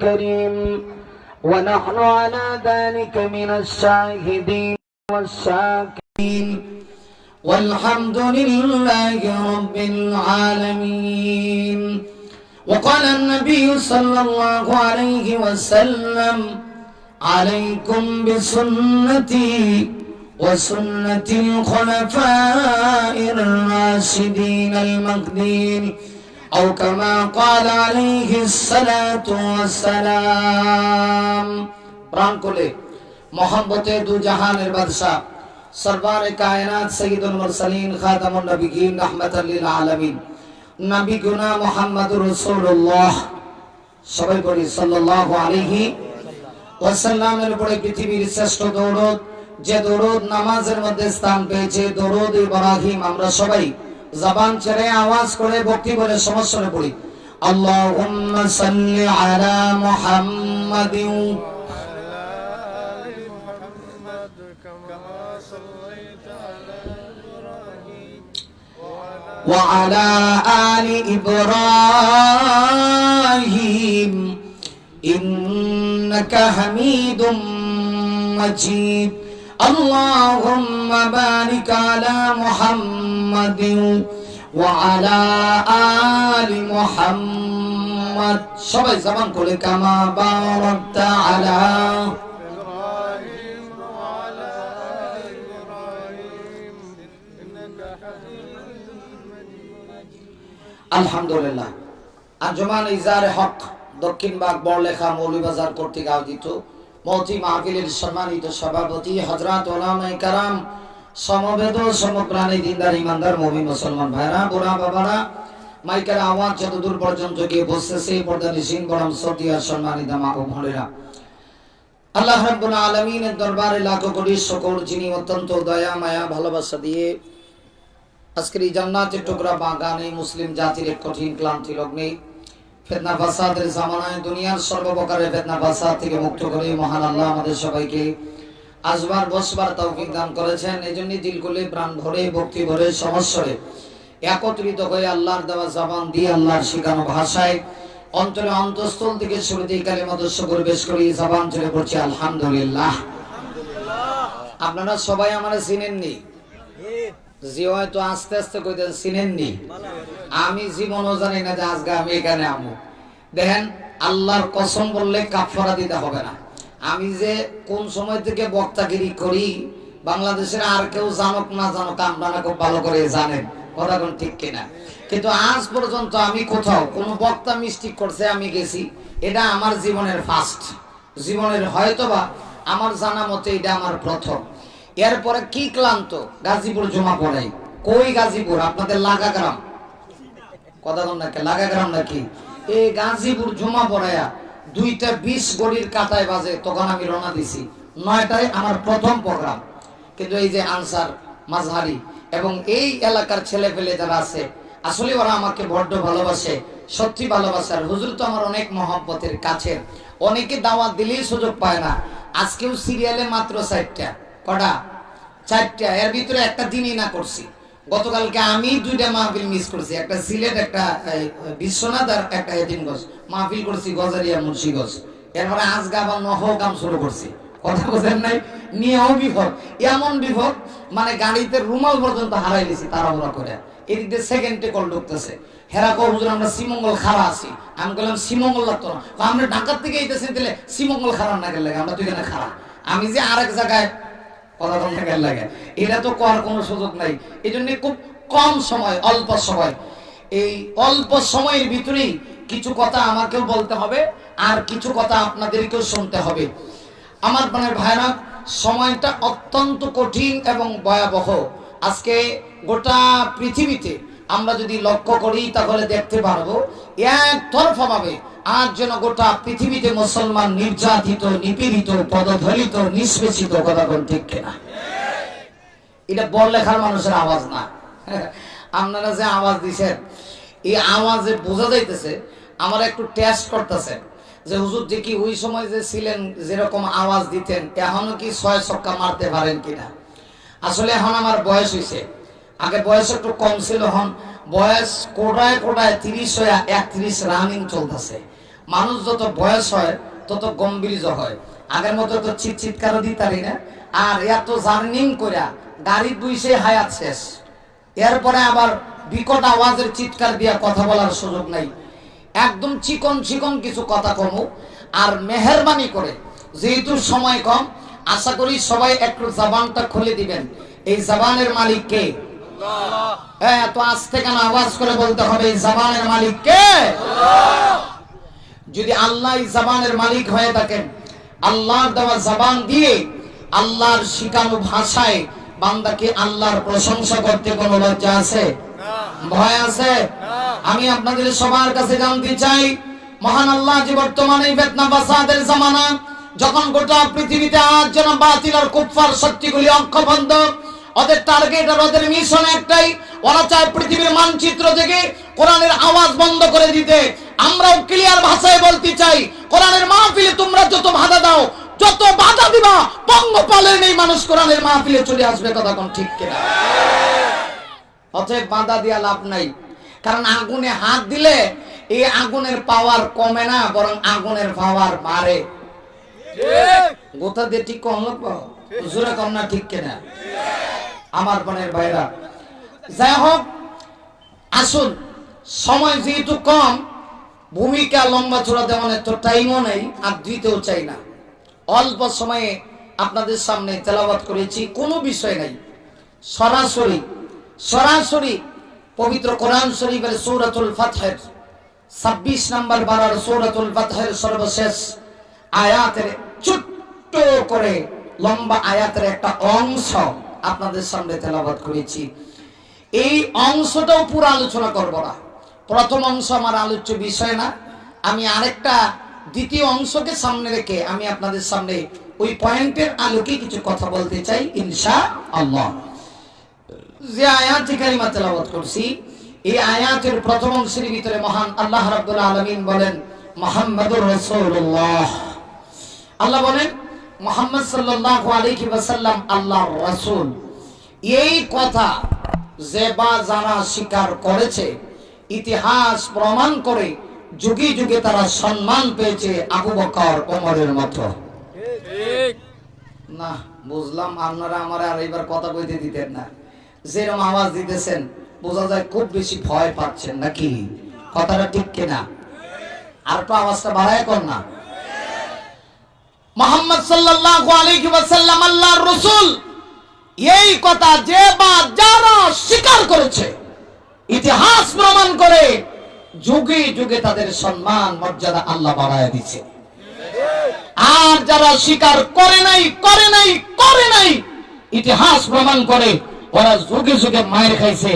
الكريم ونحن على ذلك من الشاهدين والشاكرين والحمد لله رب العالمين. وقال النبي صلى الله عليه وسلم عليكم بسنتي وسنة الخلفاء الراشدين المهديين أو كما قال عليه الصلاة والسلام. প্রাণ কোলে মোহাম্মতে দু জাহানের বাদশা সরদারে কায়নাত সৈয়দুল মুরসালিন খাতামুন নবিয়্যিন রাহমাতাল লিল আলামিন নবী গুনা মুহাম্মদুর রাসূলুল্লাহ সবাই বলি সাল্লাল্লাহু আলাইহি ওয়াসাল্লামের উপরে পৃথিবীর শ্রেষ্ঠ দরুদ, যে দরুদ নামাজের মধ্যে স্থান পেয়েছে, দরুদ ইব্রাহিম। আমরা সবাই জবান ছেড়ে আওয়াজ করে ভক্তি বলে সমস্বরে পড়ি আল্লাহুম্মা সাল্লি আলা মুহাম্মাদিন وعلى آل إبراهيم إنك حميد مجيد. اللهم بارك على محمد وعلى آل محمد সবাই জবান করে কামা বারাকতা আলা আলহামদুলিল্লাহ। আঞ্জুমান ইজারে হক দক্ষিণবাগ বড়লেখা মৌলভীবাজার কর্তৃক আয়োজিত মওতি মাহফিলের সম্মানিত সভাপতি হযরত উলামায়ে কেরাম, সমবেত সমপ্রাণী দিনদার ইমানদার মুমিন মুসলমান ভাইরা, বুড়া বাবারা, মাইকের আওয়াজ যতদূর পর্যন্ত গিয়ে বসতেছে পর্দানিশীন বরম সতিয়া সম্মানিত মা ও বোনেরা, আল্লাহ রাব্বুল আলামিনের দরবারে লাখো কোটি শুকর, যিনি অত্যন্ত দয়া মায়া ভালোবাসা দিয়ে আজকের এই জান্নাতের টুকরা বাগানে মুসলিম জাতির এক কঠিন ক্লান্তি লগ্নে ফিতনা ফাসাদের জামানায় দুনিয়ার সর্বপ্রকারের ফিতনা ফাসাদ থেকে মুক্ত করে মহান আল্লাহ আমাদের সবাইকে আসবার বসবার তৌফিক দান করেছেন। এজন্য দিল খুলে প্রাণ ভরে ভক্তি ভরে সমস্বরে একত্রিত হয়ে আল্লাহর দেওয়া জবান দিয়ে আল্লাহর শিখানো ভাষায় অন্তরে অন্তঃস্থল থেকে শুরুতেই কালিমাত শুকর পেশ করি, জবান ছেড়ে পড়ছি আলহামদুলিল্লাহ। আপনারা সবাই আমারে চিনেননি, জি হয়তো আস্তে আস্তে কইতেন চিনেননি, আমি জীবনও জানি না যে আজকে আমি এখানে আমু। দেখেন, আল্লাহর কসম বললে কাফারা দিতে হবে না। আমি যে কোন সময় থেকে বক্তাগিরি করি বাংলাদেশের আর কেউ জানুক না জানুক আপনারা খুব ভালো করে জানেন, কথা কোন ঠিক কিনা। কিন্তু আজ পর্যন্ত আমি কোথাও কোন বক্তা মিস্টেক করছে আমি গেছি, এটা আমার জীবনের ফার্স্ট, জীবনের হয়তোবা আমার জানা মতে এটা আমার প্রথম। এরপরে কি ক্লান্ত গাজীপুর জমা পড়াই, কই গাজীপুর আপনাদের লাগা গ্রাম, কথা কোন নাকি লাগা গ্রাম নাকি, এই গাজীপুর জমা পড়াইয়া 2:20 গড়ির কাটায় বাজে তখন আমি রওনা দিছি, 9টায় আমার প্রথম প্রোগ্রাম। কিন্তু এই যে আনসার মাঝহারি এবং এই এলাকার ছেলে পেলে যারা আছে আসলে ওরা আমাকে বড্ড ভালোবাসে, সত্যি ভালোবাসার। হুজুর তো আমার অনেক মহব্বতের কাছের, অনেকে দাওয়াত দিলেই সুযোগ পায় না। আজকেও সিরিয়ালে মাত্র 4টা, কটা 4টা, এর ভিতরে একটা দিনই না করছি। গতকালকে আমি 2টা মাহফিল মিস করছি, একটা সিলেট, একটা বিশ্বনাথ আর একটা এতিমগঞ্জ মাহফিল করছি, গজারিয়া মুন্সিগঞ্জ। এরপরে আজকে আবার কাম শুরু করছি, কথা বোঝেন নাই, নিয়েও বিপদ, এমন বিপদ মানে গাড়িতে রুমাল পর্যন্ত হারাই দিছি তাড়াহুড়া করে। এদিক দিয়ে সেকেন্ডে কল ঢুকতেছে, হেরা কো হুজুর আমরা শ্রীমঙ্গল খাড়া আছি। আমি বললাম শ্রীমঙ্গল লাগতো না, আমরা ঢাকার থেকে এইতেছি, দিলে শ্রীমঙ্গল খাড়া না গেলে আমরা তুই এখানে খাড়া, আমি যে আরেক জায়গায় কথা বলতে লাগে, এটা তো করার কোনো সুযোগ নাই। এই জন্য খুব কম সময়, অল্প সময়, এই অল্প সময়ের ভিতরেই কিছু কথা আমাকেও বলতে হবে আর কিছু কথা আপনাদেরকেও শুনতে হবে। আমার প্রাণের ভাইরা, সময়টা অত্যন্ত কঠিন এবং ভয়াবহ। আজকে গোটা পৃথিবীতে আমরা যদি লক্ষ্য করি তাহলে দেখতে পারবো একতরফা ভাবে আজ যেন গোটা পৃথিবীতে মুসলমান নির্যাতিত, নিপীড়িত, পদদলিত, নিষ্পেষিত, কথা বল ঠিক কিনা। এটা বড়লেখার মানুষের আওয়াজ না, আপনারা যে আওয়াজ দিচ্ছেন এই আওয়াজে বোঝা যাইতেছে আমার একটু টেস্ট করতেছে যে হুজুর দেখি ওই সময় যে ছিলেন যেরকম আওয়াজ দিতেন এখনো কি 6 ছক্কা মারতে পারেন কিনা। আসলে এখন আমার বয়স হয়েছে, আগে বয়স একটু কম ছিল, এখন বয়স কোটায় কোটায় 30 হয়ে 31 রানিং চলতেছে। মানুষ যত বয়স হয় তত গম্ভীর্য হয়। আগের মতো তো চিৎকারও দিতারি না। আর এত জার্নিং কইরা গাড়ির দুইশে হায়াত শেষ, এরপরে আবার বিকট আওয়াজের চিৎকার দিয়া কথা বলার সুযোগ নাই। একদম চিকন চিকন কিছু কথা কমু। আর মেহেরবানি করে, যেহেতু সময় কম, আশা করি সবাই একটু জবানটা খুলে দিবেন। এই জবানের মালিক কে? হ্যাঁ, তো আজ থেকে আওয়াজ করে বলতে হবে, এই জবানের মালিক কে? যদি আল্লাহ এই জবানের মালিক হয়ে থাকেন, আল্লাহর দেওয়া জবান দিয়ে আল্লাহর শিখানো ভাষায় বান্দাকে আল্লাহর প্রশংসা করতে কোনো লজ্জা আছে? ভয় আছে? আমি আপনাদের সবার কাছে জানতে চাই, মহান আল্লাহ যে বর্তমানে ফিতনা ফাসাদের জামানা, যখন গোটা পৃথিবীতে আজ যেন বাতিল আর কুফার শক্তিগুলি ঐক্যবদ্ধ, ওদের টার্গেট আর ওদের মিশন একটাই, ওরা চায় পৃথিবীর মানচিত্র থেকে কোরআনের আওয়াজ বন্ধ করে দিতে। আমরাও ক্লিয়ার ভাষায় বলতে চাই, কোরআনের মাহফিলে তোমরা যত বাধা দাও, যত বাধা দিবা, পঙ্গপালের নেই মানুষ কোরআনের মাহফিলে চলে আসবে। কথা কোন ঠিক কিনা? অতএব বাধা দিয়া লাভ নাই, কারণ আগুনে হাত দিলে এই আগুনের পাওয়ার কমে না, বরং আগুনের পাওয়ার বাড়ে। গোটা দিয়ে ঠিক কম লাগবো, জোরে কম না, ঠিক কিনা আমার বোনের ভাইরা? যাই হোক, আসুন, সময় যেহেতু কম, ভূমিকা লম্বা চূড়া তেমন এত টাইমও নেই, আর দিতেও চাই না। অল্প সময়ে আপনাদের সামনে তেলাওয়াত করেছি, কোনো বিষয় নাই, সরাসরি পবিত্র কোরআন শরীফের সূরাতুল ফাতহের 26 নম্বর পারার সূরাতুল ফাতহের সর্বশেষ আয়াতের ছোট্ট করে লম্বা আয়াতের একটা অংশ আপনাদের সামনে তেলাওয়াত করেছি। এই অংশটাও পুরো আলোচনা করব না। প্রথম অংশ আমার আলোচ্য বিষয় না, আমি আরেকটা দ্বিতীয় অংশকে সামনে রেখে আমি আপনাদের সামনে ওই পয়েন্টের আলোকে কিছু কথা বলতে চাই ইনশাআল্লাহ। যে আয়াতটি কারিমা তেলাওয়াত করছি, এই আয়াতের প্রথম অংশের ভিতরে মহান আল্লাহ রাব্বুল আলামিন বলেন মুহাম্মাদুর রাসূলুল্লাহ। আল্লাহ বলেন মুহাম্মদ সাল্লাল্লাহু আলাইহি ওয়াসাল্লাম আল্লাহর রাসূল। এই কথা যে বা যারা স্বীকার করেছে, ইতিহাস প্রমাণ করে যুগে যুগে তারা সম্মান পেয়েছে আবু বকর ওমরের মতো। না, বুঝলাম আপনারা আমার আর এবার কথা কইতে দিতেন না। যেরকম আওয়াজ দিতেছেন বোঝা যায় খুব বেশি ভয় পাচ্ছেন নাকি? কথাটা ঠিক কিনা? আর তো আওয়াজটা বাড়ায় কর না। মুহাম্মদ সাল্লাল্লাহু আলাইহি ওয়াসাল্লাম আল্লাহর রাসূল, এই কথা যে বা যারা স্বীকার করেছে, ইতিহাস প্রমাণ করে যুগে যুগে তাদের সম্মান মর্যাদা আল্লাহ বাড়ায় দিয়েছে। আর যারা স্বীকার করে নাই, ইতিহাস প্রমাণ করে ওরা যুগে যুগে মায়ের খাইছে,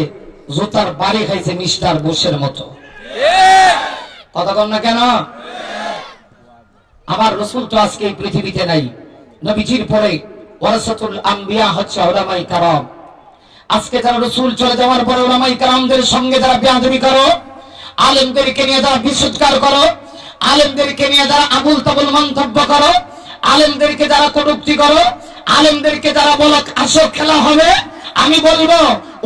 জুতার বাড়ি খাইছে মিস্টার বুশের মতো। কথা কন না কেন? আমার রাসূল তো আজকে এই পৃথিবীতে নাই। নবীজির পরে ওয়ারাসাতুল আম্বিয়া হচ্ছে উলামায়ে কেরাম। আজকে যারা রাসূল চলে যাওয়ার পরে উলামায়ে কেরামদের সঙ্গে যারা বেয়াদবি করো, আলেমদেরকে নিয়ে যারা বিশুদ্ধকার করো, আলেমদেরকে নিয়ে যারা আবুল তাবুল মন্তব্য করো, আলেমদেরকে যারা কটূক্তি করো, আলেমদেরকে যারা বলো আসো খেলা হবে, আমি বলবো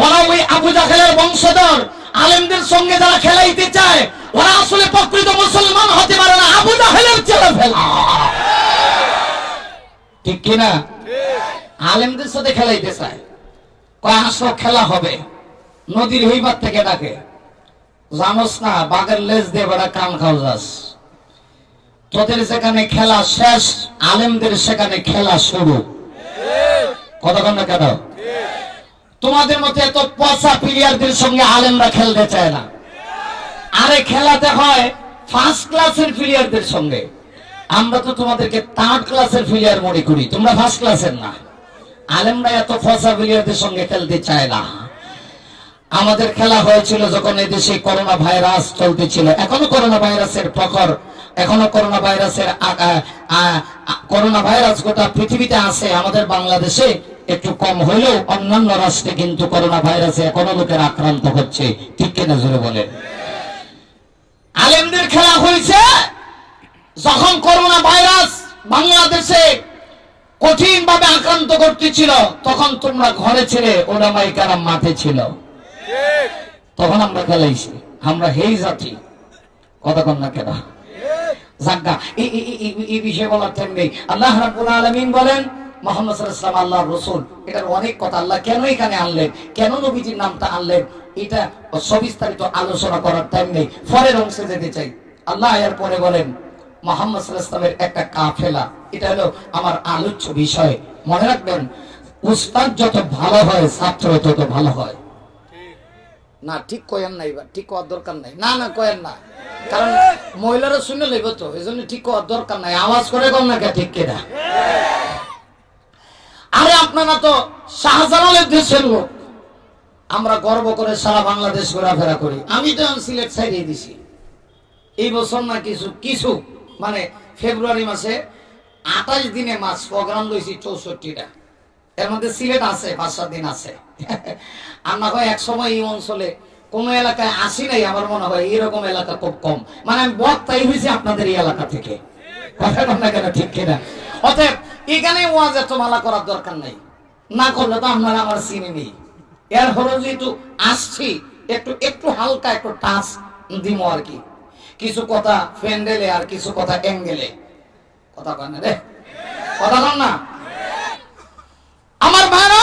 ওরা ওই আবু জাহেলের বংশধর। আলেমদের সঙ্গে যারা খেলাইতে চায় ওরা আসলে প্রকৃত মুসলমান হতে পারে না, আবু জাহেলের ছেলে ফেলা। ঠিক কিনা? আলেমদের সাথে খেলাইতে চায়, কয় আসো খেলা হবে, নদীর হইবার থেকে ডাকে, জানোস না বাঘের লেজ দিয়ে বেড়া কান খাও যাস। তোদের যেখানে খেলা শেষ, আলেমদের সেখানে খেলা শুরু। কতক্ষণ না কেন? তোমাদের মতো এত পচা প্লেয়ারদের সঙ্গে আলেমরা খেলতে চায় না। আরে খেলাতে হয় ফার্স্ট ক্লাসের প্লেয়ারদের সঙ্গে। আমরা তো তোমাদেরকে থার্ড ক্লাসের প্লেয়ার মনে করি, তোমরা ফার্স্ট ক্লাসের না। আলেমরা এত পচা প্লেয়ারদের সঙ্গে খেলতে চায় না। আমাদের খেলা হয়েছিল যখন এদেশে করোনা ভাইরাস চলতেছিল, এখনো করোনা ভাইরাসের প্রখর, এখনো করোনা ভাইরাস গোটা পৃথিবীতে আছে। আমাদের বাংলাদেশে একটু কম হইলেও অন্যান্য রাষ্ট্রে কিন্তু করোনা ভাইরাসে এখনো লোকের আক্রান্ত হচ্ছে। ঠিক কিনা জোরে বলেন? আলেমদের খেলা হয়েছে যখন করোনা ভাইরাস বাংলাদেশে কঠিন ভাবে আক্রান্ত করতেছিল, তখন তোমরা ঘরে ছেড়ে উলামায়ে কেরাম মাঠে ছিল, তখন আমরা খেলাইছি। আমরা হেই জাতি। কথা কন না কেন? জাগা এই বিষয়ে বলার টাইম নেই। আল্লাহ রাব্বুল আলামিন বলেন মুহাম্মদ সাল্লাল্লাহু আলাইহি ওয়াসাল্লাম আল্লাহর রাসূল, এটার অনেক কথা। আল্লাহ কেন এখানে আনলেন, কেন নবীজির নামটা আনলেন, এটা সবিস্তারিত আলোচনা করার টাইম নেই, পরের অংশে যেতে চাই। আল্লাহ এর পরে বলেন মুহাম্মদ সাল্লাল্লাহু আলাইহি ওয়াসাল্লামের একটা কাফেলা, এটা হলো আমার আলোচ্য বিষয়। মনে রাখবেন, উস্তাদ যত ভালো হয় ছাত্র তত ভালো হয়। না ঠিক কয়েন নাই, বা ঠিক করার দরকার নাই। না না কয়েন না, কারণ মহিলারা শুনে লইব তো, এই জন্য ঠিক করার দরকার নাই। আওয়াজ করে কম না কে, ঠিক কিনা? আরে আপনারা তো শাহজালালের দেশের লোক, আমরা গর্ব করে সারা বাংলাদেশ ঘোরাফেরা করি। আমি তো সিলেট ছাড়িয়ে দিছি এই বছর না কিছু কিছু মানে ফেব্রুয়ারি মাসে 28 দিনে মাস প্রোগ্রাম লইছি 64টা, এর মধ্যে সিলেট আছে 5-7 দিন আছে। আর না হয় এক সময় এই অঞ্চলে কোন এলাকায় আসি নাই, আমার মনে হয় এরকম এলাকা খুব কম। মানে আমি বক্তাই হয়েছি আপনাদের এই এলাকা থেকে, কথা কম না কেন, ঠিক কিনা? অতএব এখানে ওয়াজ এত মালা করার দরকার নাই, না করলে তো আপনারা আমার চিনি নেই। এর হলো যেহেতু আসছি, একটু একটু হালকা একটু টাচ দিব আর কি, কিছু কথা ফ্যান্ডেলে আর কিছু কথা অ্যাঙ্গেলে। কথা কয় না রে, কথা কন না আমার ভাইরা।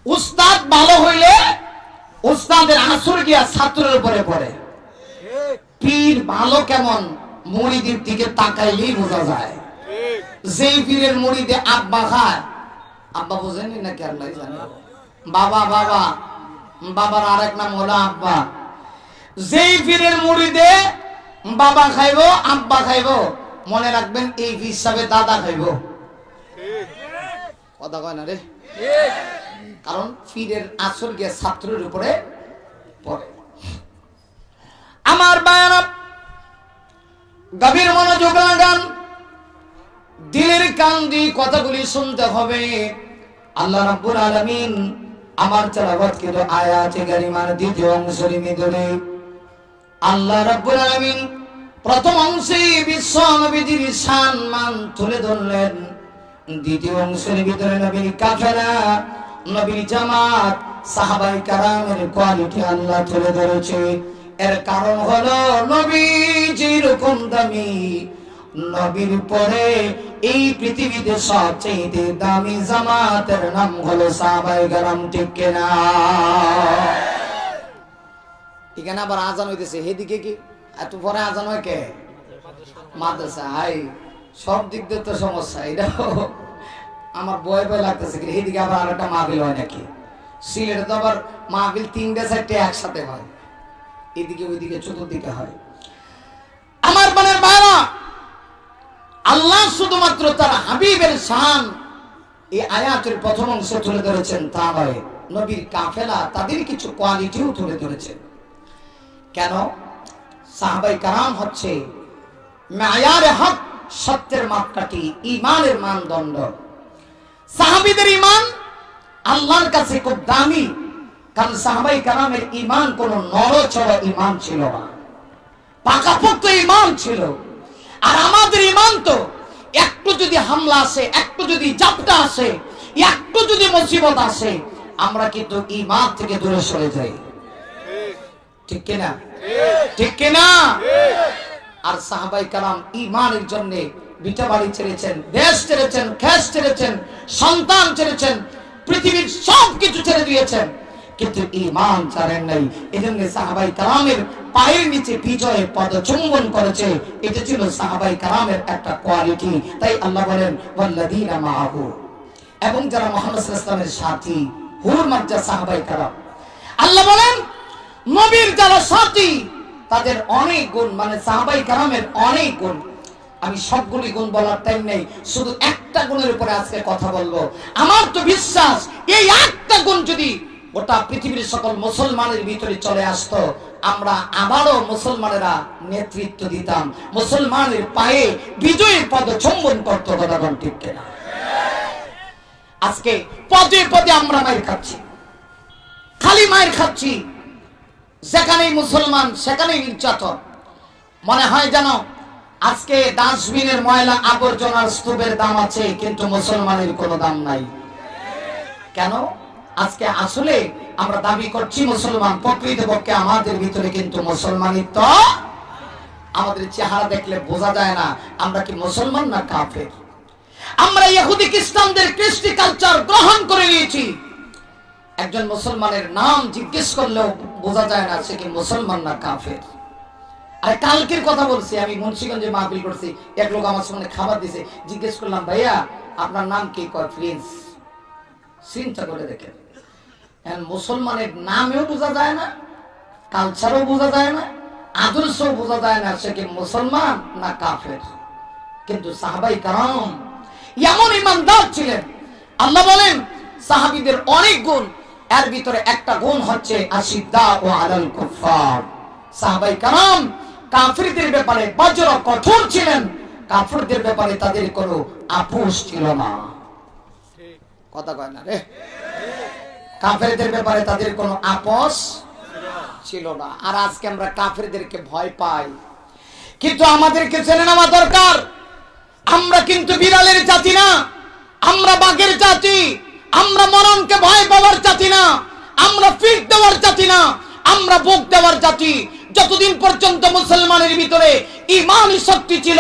উস্তাদ ভালো হইলে উস্তাদের আসর গিয়া ছাত্রের উপরে পড়ে। পীর ভালো কেমন, মুরিদের দিকে তাকাইলেই বোঝা যায়। যেই পীরের মুরিদে আব্বা খায়, আব্বা বোঝেনি নাকি আল্লাহ জানে, বাবা বাবা, বাবার আরেক নাম হলো আব্বা। যেই পীরের মুরিদে বাবা খাইবো আব্বা খাইবো, মনে রাখবেন এই হিসাবে দাদা খাইবো। কথা কয় না রে, কারণ পীরের আসর গিয়ে ছাত্রের উপরে পড়ে। আমার বায়ানা গভীর মনোযোগ লাগান, দিলের কান দিয়ে কথাগুলি শুনতে হবে। আল্লাহ রাব্বুল আলামিন আমার তেলাওয়াতকৃত আয়াতে কারিমার দ্বিতীয় অংশের ভিতরে আল্লাহ রাব্বুল আলামিন প্রথম অংশে বিশ্ব নবীজির শান মান তুলে ধরলেন, দ্বিতীয় অংশের ভিতরে নবীর কাফেলা, নবীর জামাত, সাহাবায়ে কেরামের কোয়ালিটি আল্লাহ তুলে ধরেছে। এর কারণ হলো নবীজি এরকম দামি, নবীর পরে এই পৃথিবীতে সবচেয়ে দামি জামাতের নাম হলো সাহাবায়ে কেরাম, ঠিক কিনা? এখানে আবার আজান হইতেছে, এদিকে কি এত পরে আজান হয় কে? মাদ্রাসা। হাই, সব দিক দিয়ে তো সমস্যা। এটা আমার ভয় ভয় লাগতেছে, এদিকে আবার আর একটা মাহফিল হয় নাকি? সিলেটে তো আবার মাহফিল 3-4টে একসাথে হয়, এদিকে ওইদিকে চতুর্দিকে হয়। আমার বোনের ভাইরা, আল্লাহ শুধুমাত্র তার হাবিবের শান এই আয়াতের প্রথম অংশ তুলে ধরেছেন, তা নয়, নবীর কাফেলা তাদের কিছু কোয়ালিটিও তুলে ধরেছেন। কেন? সাহাবায়ে কেরাম হচ্ছে মায়ারে হক, সত্যের মাপকাঠি, ঈমানের মানদণ্ড। সাহাবীদের ঈমান আল্লাহর কাছে খুব দামি, কারণ সাহাবায়ে কেরামের ঈমান কোনো নড়চড়া ঈমান ছিল না, পাকাপোক্ত ঈমান ছিল। আর আমাদের ঈমান তো একটু যদি হামলা আসে, একটু যদি জাপটা আসে, একটু যদি মুসিবত আসে, আমরা কিন্তু ঈমান থেকে দূরে সরে যাই, ঠিক কিনা? ঠিক কিনা? আর সাহাবায়ে কেরাম ঈমানের জন্য ভিটা বাড়ি ছেড়েছেন, দেশ ছেড়েছেন, খেস ছেড়েছেন, সন্তান ছেড়েছেন, পৃথিবীর সব কিছু ছেড়ে দিয়েছেন, কিন্তু ঈমান ছাড়েন নাই। এজন্য সাহাবায়ে কেরামের পায়ের নিচে বিজয়ে পদচুম্বন করেছে। এটা ছিল সাহাবায়ে কেরামের একটা কোয়ালিটি। তাই আল্লাহ বলেন ওয়াল্লাযীনা মাআহু, এবং যারা মুহাম্মদ সাল্লাল্লাহু আলাইহি ওয়াসাল্লামের সাথী, হুরমাজ্জা সাহাবায়ে কেরাম। আল্লাহ বলেন নবীর যারা সাথী তাদের অনেক গুণ, মানে সাহাবায়ে কেরামের অনেক গুণ। আমি সবগুলি গুণ বলার টাইম নেই, শুধু একটা গুণের উপরে আজকে কথা বলবো। আমার তো বিশ্বাস এই একটা গুণ যদি গোটা পৃথিবীর সকল মুসলমানের ভিতরে চলে আসতো, আমরা আবারও মুসলমানেরা নেতৃত্ব দিতাম, মুসলমানের পায়ে বিজয়ের পদচুম্বন করতো। কথা বল, ঠিক কিনা? আজকে পদে পদে আমরা মায়ের খাচ্ছি, খালি মায়ের খাচ্ছি, যেখানেই মুসলমান সেখানেই নির্যাতন। মনে হয় যেন আজকে ডাস্টবিনের ময়লা আবর্জনার স্তূপের দাম আছে, কিন্তু মুসলমানের কোনো দাম নাই। কেন? আজকে আসলে আমরা দাবি করছি মুসলমান, প্রকৃতপক্ষে আমাদের ভিতরে কিন্তু মুসলমানিত্ব আমাদের চেহারা দেখলে বোঝা যায় না আমরা কি মুসলমান না কাফের। আমরা ইহুদি খ্রিস্টানদের কৃষ্টি কালচার গ্রহণ করে নিয়েছি। একজন মুসলমানের নাম জিজ্ঞেস করলেও বোঝা যায় না সে কি মুসলমান না কাফের। আর কালকের কথা বলছি, আমি মুন্সিগঞ্জে মাহফিল করছি, এক লোক আমার সামনে খাবার দিছে, জিজ্ঞেস করলাম ভাইয়া আপনার নাম কি? কয় প্রিন্স। চিন্তা করে দেখেন, মুসলমানের নামেও বোঝা যায় না, কালচারও বোঝা যায় না, আদর্শও বোঝা যায় না সে কি মুসলমান না কাফের। কিন্তু সাহাবাই কারাম এমন ইমানদার ছিলেন। আল্লাহ বলেন সাহাবীদের অনেক গুণ, এর ভিতরে একটা গুণ হচ্ছে আশিদ্দা ও আলাল কুফার। সাহাবাই কারাম কাফিরদের ব্যাপারে বজ্র কঠোর ছিলেন, কাফিরদের ব্যাপারে তাদের কোনো আপোষ ছিল না। কথা কয় না রে, কাফিরদের ব্যাপারে তাদের কোনো আপোষ ছিল না। আর আজকে আমরা কাফিরদেরকে ভয় পাই, কিন্তু আমাদেরকে জেনে নেওয়া দরকার আমরা কিন্তু বিড়ালের জাতি না, আমরা বাঘের জাতি। আমরা মরণকে ভয় পাওয়ার জাতি না, আমরা ফিট দেওয়ার জাতি না, আমরা বুক দেওয়ার জাতি। যতদিন পর্যন্ত মুসলমানের ভিতরে ঈমানি শক্তি ছিল,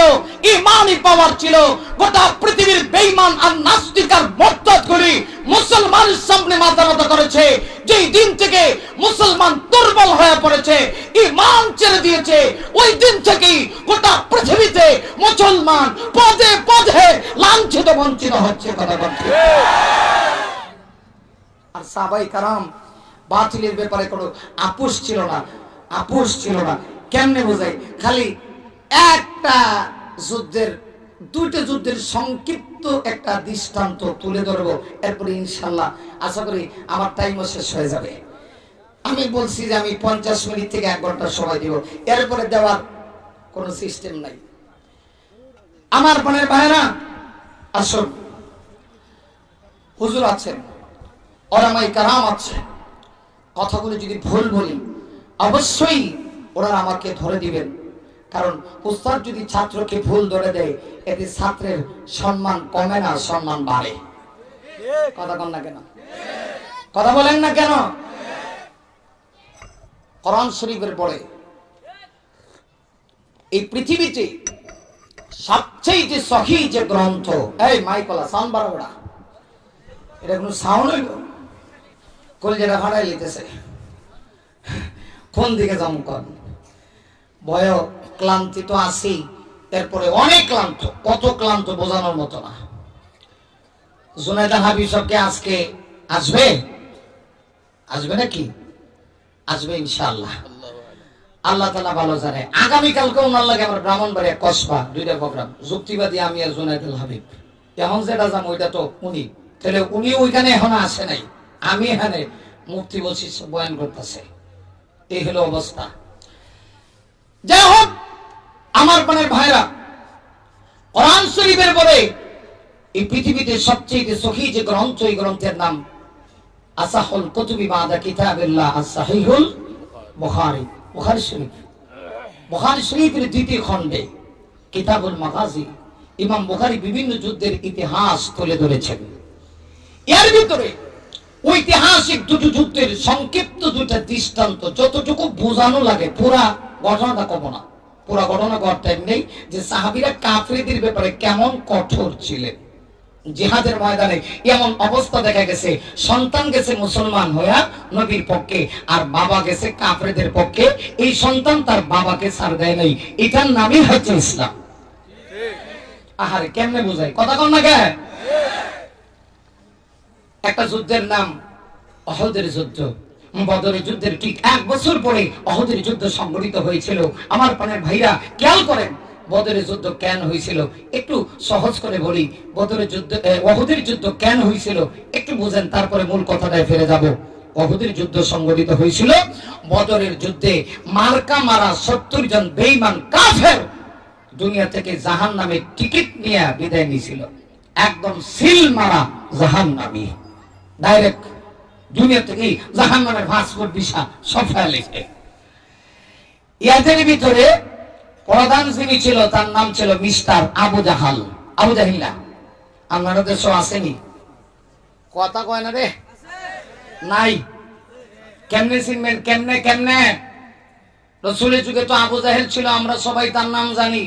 ঈমানি পাওয়ার ছিল, গোটা পৃথিবীর বেঈমান আর নাস্তিক আর মুরতাদগুলি মুসলমানের সামনে মাথা নত করেছে। যেই দিন থেকে মুসলমান দুর্বল হয়ে পড়েছে, ঈমান ছেড়ে দিয়েছে, ওই দিন থেকেই গোটা পৃথিবীতে মুসলমান পদে পদে লাঞ্ছিত বঞ্চিত হচ্ছে। কথা বলছে। আর সাহাবায়ে কেরাম বাতিলের ব্যাপারে কোনো আপোষ ছিল না, আপোষ ছিল না। কেমনে বোঝাই? খালি একটা যুদ্ধের, দুইটা যুদ্ধের সংক্ষিপ্ত একটা দৃষ্টান্ত তুলে ধরবো, এরপরে ইনশাল্লাহ আশা করি আমার টাইমও শেষ হয়ে যাবে। আমি বলছি যে আমি 50 মিনিট থেকে 1 ঘন্টা সময় দিব, এরপরে দেওয়ার কোনো সিস্টেম নাই। আমার বোনের ভাইরা আসুন, হুজুর আছেন, ওলামায়ে কেরাম আছে, কথাগুলো যদি ভুল বলি অবশ্যই ওনারা আমাকে ধরে দিবেন। কারণ উস্তাদ যদি ছাত্রকে ভুল ধরে দেয় এতে ছাত্রের সম্মান কমে না, সম্মান বাড়ে। কথা বলেন না কেন? কথা বলেন না কেন? কোরআন শরীফের পরে এই পৃথিবীতে সবচেয়ে যে সহিহ যে গ্রন্থ, এই মাইকলা সাউন্ড বাড়াবড়া, এটা কোনো সাউন্ড হইল? কলজেটা ফাটাই লিতেছে, কোন দিকে যাবো? কর ভয়, ক্লান্তি তো আছেই, এরপরে অনেক ক্লান্ত, কত ক্লান্ত বোঝানোর মতো না। জুনায়েদ হাবিব সবকে আজকে আসবে, আসবে নাকি? আসবে ইনশাআল্লাহ, আল্লাহ তাআলা ভালো জানে। আগামীকালকে ওনার লাগে আমার ব্রাহ্মণবাড়িয়া কসবা 2টা প্রোগ্রাম, যুক্তিবাদী আমি আর জুনায়েদ হাবিব। এখন যেটা যাবো ওইটা তো উনি, তাহলে উনি ওইখানে এখন আসে নাই, আমি এখানে মুফতি বলছি বয়ান করতেছে। এই হলো অবস্থা। যাই হোক আমার বোনের ভাইরা, কোরআন শরীফের পরে এই পৃথিবীতে সবচেয়ে সহিহ যে গ্রন্থ, এই গ্রন্থের নাম আসাহুল কুতুবি বাদা কিতাবিল্লাহ as-সাহিহুল বুখারী। বুখারী শরীফ, বুখারী শরীফের 2টি খণ্ডে কিতাবুল মাগাজি ইমাম বুখারী বিভিন্ন যুদ্ধের ইতিহাস তুলে ধরেছেন। এর ভিতরে ঐতিহাসিক দুটো যুদ্ধের সংক্ষিপ্ত 2টা দৃষ্টান্ত, যতটুকু বোঝানো লাগে, পুরা ঘটনাটা কব না, পুরা ঘটনা করার টাইম নেই, যে সাহাবীরা কাফিরদের ব্যাপারে কেমন কঠোর ছিলেন। জিহাদের ময়দানে এমন অবস্থা দেখা গেছে, সন্তান গেছে মুসলমান হইয়া নবীর পক্ষে আর বাবা গেছে কাফিরদের পক্ষে, এই সন্তান তার বাবাকে ছাড় দেয় নাই, এটার নামই হচ্ছে ইসলাম। আহারে কেমনে বোঝাই? কথা কন না কে? একটা যুদ্ধের নাম উহুদের যুদ্ধ। বদরের যুদ্ধের ঠিক 1 বছর পরে উহুদের যুদ্ধ সংঘটিত হয়েছিল। আমার প্রাণের ভাইরা খেয়াল করেন বদরের যুদ্ধ কেন হয়েছিল, একটু সহজ করে বলি। বদরের যুদ্ধ, উহুদের যুদ্ধ কেন হয়েছিল একটু বুঝেন, তারপরে মূল কথাটায় ফিরে যাব। উহুদের যুদ্ধ সংঘটিত হয়েছিল, বদরের যুদ্ধে মার্কা মারা 70 জন বেঈমান কাফের দুনিয়া থেকে জাহান্নামের টিকিট নিয়ে বিদায় নিয়েছিল। একদম সিল মারা জাহান্নামী, ডাইরেক্ট দুনিয়া থেকে জাহান্নামের পাসপোর্ট ভিসা সব ফেলেছে। ইয়াদের ভিতরে প্রধান যিনি ছিল তার নাম ছিল মিস্টার আবু জাহাল। আবু জাহিল্লা আপনার দেশও আসেনি? কথা কয় না রে, নাই। কেমনে চিনবেন? কেমনে কেমনে রাসূলের যুগে তো আবু জাহেল ছিল, আমরা সবাই তার নাম জানি,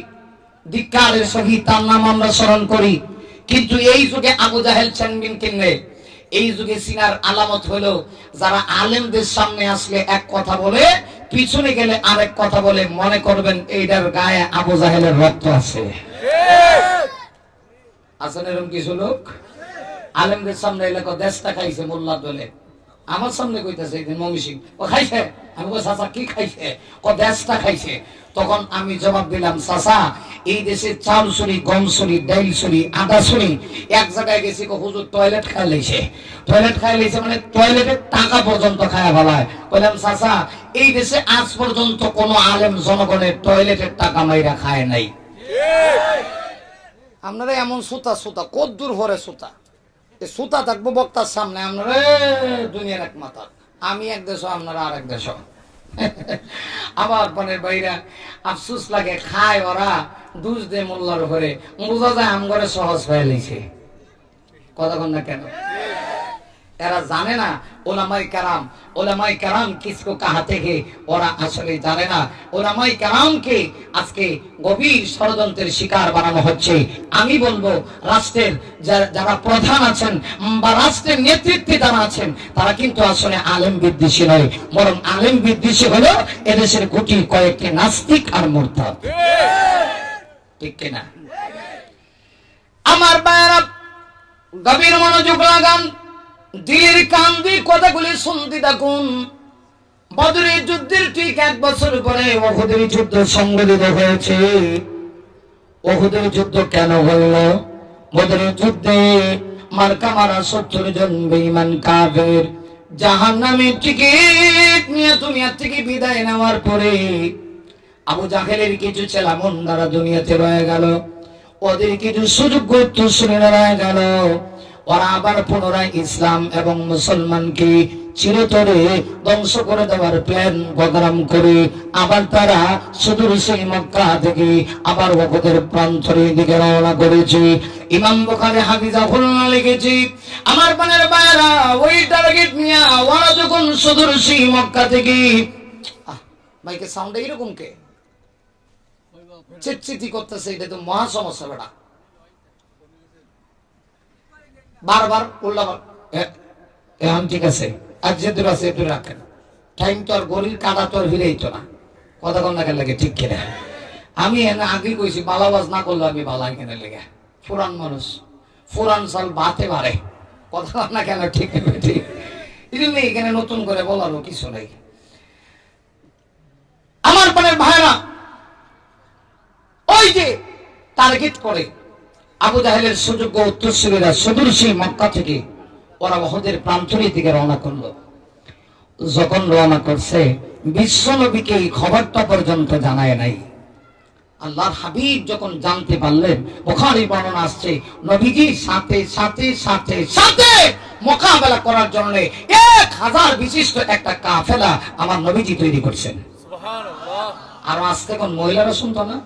ধিক্কারের সহিত তার নাম আমরা স্মরণ করি। কিন্তু এই যুগে আবু জাহেল চেনবেন কেমনে? এই যুগে সিনার আলামত হলো যারা আলেমদের সামনে আসলে এক কথা বলে, পিছনে গেলে আরেক কথা বলে, মনে করবেন এইটার গায়ে আবু জাহেলের রক্ত আছে। আছেন এরকম কিছু লোক? আলেমদের সামনে এলে দেশটা খাইছে মোল্লা দলে, আমার সামনে কইতাছে একদিন মমি সিং ও খাইছে, আমি কই চাচা কি খাইছে? দেশটা খাইছে। তখন আমি জবাব দিলাম, চাচা এই দেশে চাল চুরি, গম চুরি, ডাইল চুরি, আদা চুরি। এক জায়গায় গেছি হুজুর টয়লেট খাই লাইছে, টয়লেট খাই লাইছে মানে টয়লেটের টাকা পর্যন্ত খায়া ফেলায়। কইলাম চাচা এই দেশে আজ পর্যন্ত কোন আলেম জনগণের টয়লেটের টাকা মাইরা খায় নাই। আপনারা এমন সুতা সুতা কদ্দুর ভরে সুতা, সুতা থাকবো বক্তার সামনে, আপনারা দুনিয়ার এক মাথা, আমি এক দেশ, আপনারা আর এক দেশ। আবার পানের বাইরা আফসুস লাগে, খায় ওরা দুষ দে মোল্লার ঘরে, বোঝা যায় আম ঘরে সহজ হয়ে লিছে। কতক্ষণ না কেন এরা জানে না ওলামাই কারাম কিসকো কাহা থেকে, ওরা আসলে জানে না ওলামাই কারামকে আজকে গভীর ষড়যন্ত্রের শিকার বানানো হচ্ছে। আমি বলবো রাষ্ট্রের যারা প্রধান আছেন বা রাষ্ট্রের নেতৃত্বে যারা আছেন তারা কিন্তু আসলে আলেম বিদ্বেষী নয়, বরং আলেম বিদ্বেষী হলো এদেশের গুটি কয়েকটি নাস্তিক আর মুরতাদ। ঠিক কিনা? আমার ভাইয়েরা গভীর মনোযোগ লাগান, দিলের কান দিয়ে কথাগুলি শুনতে থাকুন। বদরের যুদ্ধের ঠিক 1 বছর পরে উহুদের যুদ্ধ সংঘটিত হয়েছে। উহুদের যুদ্ধ কেন হলো? বদরের যুদ্ধে মার্কা মারা 70 জন বেঈমান কাফের জাহান্নামের টিকিট নিয়ে দুনিয়া থেকে বিদায় নেওয়ার পরে আবু জাহেলের কিছু ছেলেমন দ্বারা দুনিয়াতে রয়ে গেল, ওদের কিছু সুযোগ্য উত্তরসূরিরা রয়ে গেল। ওরা আবার পুনরায় ইসলাম এবং মুসলমানকে চিরতরে ধ্বংস করে দেওয়ার প্ল্যান প্রোগ্রাম করে আবার তারা সুদূর সেই মক্কা থেকে আবার উহুদের প্রান্তরের দিকে রওনা করেছে। ইমাম বুখারী হাফিজাহুল্লাহ লিখেছে, আমার পানের ভাইরা ওই টার্গেট নিয়ে ওরা যখন সুদূর সেই মক্কা থেকে, মাইকে সাউন্ড এরকম কে চিটচিটি করতেছে, এটা তো মহা সমস্যা। বেটা বারবার উল্লাবার এখন ঠিক আছে, আর যে দূর আছে দূর রাখেন, টাইম তো আর গরির কাটা তো আর ফিরেইতো না। কতক্ষণ না লাগে ঠিক কিনা? আমি এনে আগে কইছি বালাবাজ না করলে আমি বালা এখানে লেগে, ফুরান মানুষ ফুরান সাল বাতে পারে। কতক্ষণ না কেন ঠিক ঠিক এই জন্য এখানে নতুন করে বলারও কিছু নেই। আমার পানের ভাইরা ওই যে টার্গেট করে আবু জাহেলের সুযোগ্য উত্তরসূরিরা সুদূর সেই মক্কা থেকে ওরা উহুদের প্রান্তরের দিকে রওনা করলো। যখন রওনা করছে বিশ্বনবীকে এই খবরটা পর্যন্ত জানায় নাই। আল্লাহর হাবিব যখন জানতে পারলেন, বুখারী বর্ণনা আসছে নবীজি সাথে সাথে সাথে সাথে মোকাবেলা করার জন্য 1000 বিশিষ্ট একটা কাফেলা আমার নবীজি তৈরি করছেন। সুবহানাল্লাহ। আর আজকে কোন মহিলারা শুনতো না?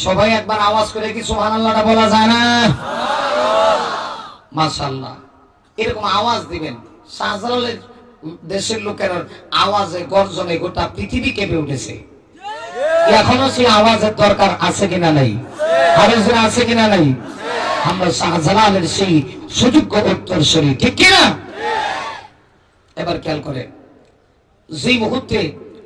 সবাই একবার আওয়াজ করে কি সুবহানাল্লাহটা বলা যায় না? মাশাআল্লাহ। এরকম আওয়াজ দিবেন, শাহজালালের দেশের লোকের আওয়াজে গর্জনে গোটা পৃথিবী কেঁপে উঠেছে। এখনো সেই আওয়াজের দরকার আছে কিনা নাই? আরো আছে কিনা নাই? আমরা শাহজালালের সেই সুযোগ্য উত্তরসূরি, ঠিক কিনা? এবার খেয়াল করে, যে মুহূর্তে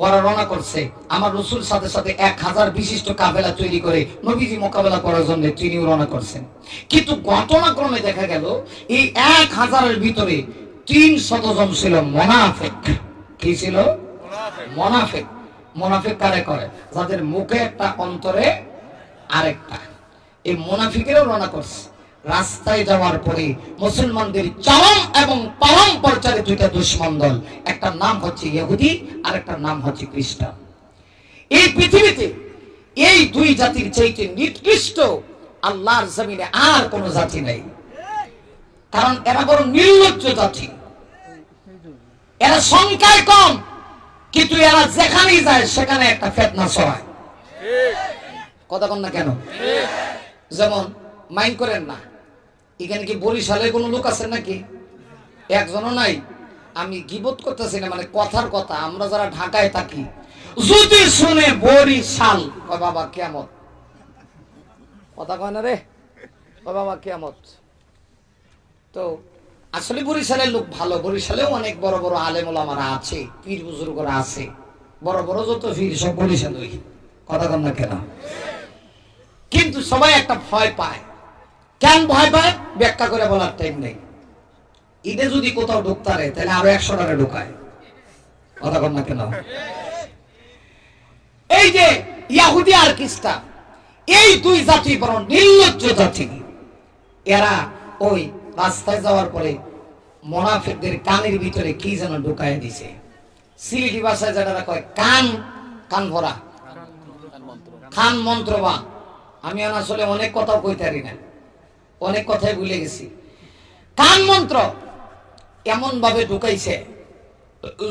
ওরা রওনা করছে আমার রাসূল সাথে সাথে 1000 বিশিষ্ট কাফেলা তৈরি করে নবীজি মোকাবেলা করার জন্য তিনিও রওনা করছেন। কিন্তু ঘটনাক্রমে দেখা গেল এই 1000-এর ভিতরে 300 জন ছিল মুনাফিক। কি ছিল? মুনাফিক। মুনাফিক কারে করে? যাদের মুখে একটা অন্তরে আরেকটা। এই মুনাফিকেরও রওনা করছে। রাস্তায় যাওয়ার পরে মুসলমানদের চরম এবং পরম পর্যায়ে দুইটা দুশমন দল, একটা নাম হচ্ছে ইহুদি আর একটা নাম হচ্ছে খ্রিস্টান। এই পৃথিবীতে এই দুই জাতির চাইতে নিকৃষ্ট আল্লাহর জমিনে আর কোন জাতি নেই। কারণ এরা বড় নির্লজ্জ জাতি, এরা সংখ্যায় কম কিন্তু এরা যেখানেই যায় সেখানে একটা ফিতনা ছড়ায়। কতক্ষণ না কেন? যেমন মাইন্ড করেন না, এখানে কি বরিশালে কোনো লোক আছেন নাকি? একজনও নাই। আমি গীবত করতেছি না, মানে কথার কথা। আমরা যারা ঢাকায় থাকি যদি শুনে বরিশাল, কয় বাবা কিয়ামত। কথা কয় না রে, কয় বাবা কিয়ামত। তো আসলে বরিশালের লোক ভালো, বরিশালেও অনেক বড় বড় আলেম ওলামারা আছে, পীর বুজুর্গরা আছে, বড় বড় যত পীর সব বরিশালই। কথা কন না কেন? কিন্তু সবাই একটা ভয় পায়। কেন ভয় পায় ব্যাখ্যা করে বলার টাইম নেই। ঈদে যদি কোথাও ঢুকতারে তাহলে আরো 100 টাকা ঢুকায়। কথা কন না কেন? এই যে ইহুদি আর খ্রিস্টান, এই দুই জাতি বড় নির্লজ্জ জাতি। এরা ওই রাস্তায় যাওয়ার পরে মুনাফিকদের কানের ভিতরে কি যেন ঢুকায় দিছে। সিলেটি ভাষায় যারা কয় কান, কান ভরা, খান মন্ত্র। বা আমি আসলে অনেক কথাও কইতে পারি না, অনেক কথাই ভুলে গেছি। কান মন্ত্র এমন ভাবে ঢুকাইছে,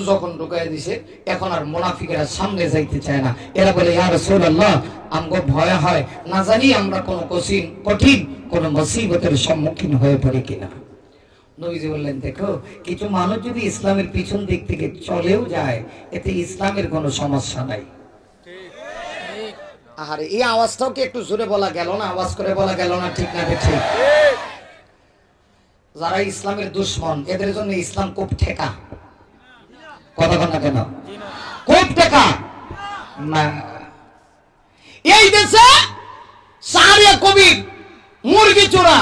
যখন ঢুকাই দিছে এখন আর মুনাফিকেরা সামনে যাইতে চায় না। এরা বলে ইয়া রাসূলুল্লাহ, আমগো ভয় হয়, না জানি আমরা কোন কঠিন কোন মুসিবতের সম্মুখীন হয়ে পড়ি কিনা। নবীজি বললেন, দেখো কিছু মানুষ যদি ইসলামের পিছন দিক থেকে চলেও যায়, এতে ইসলামের কোনো সমস্যা নাই। আরে এই আওয়াজটাও কি একটু জোরে বলা গেল না? আওয়াজ করে বলা গেল না? ঠিক না ঠিক? যারা ইসলামের দুশ্মন, এদের জন্য ইসলাম খুব ঠেকা। কথা বল না কেন? খুব ঠেকা না। এই দেশে সারিয়া কবির, মুরগি চোরা,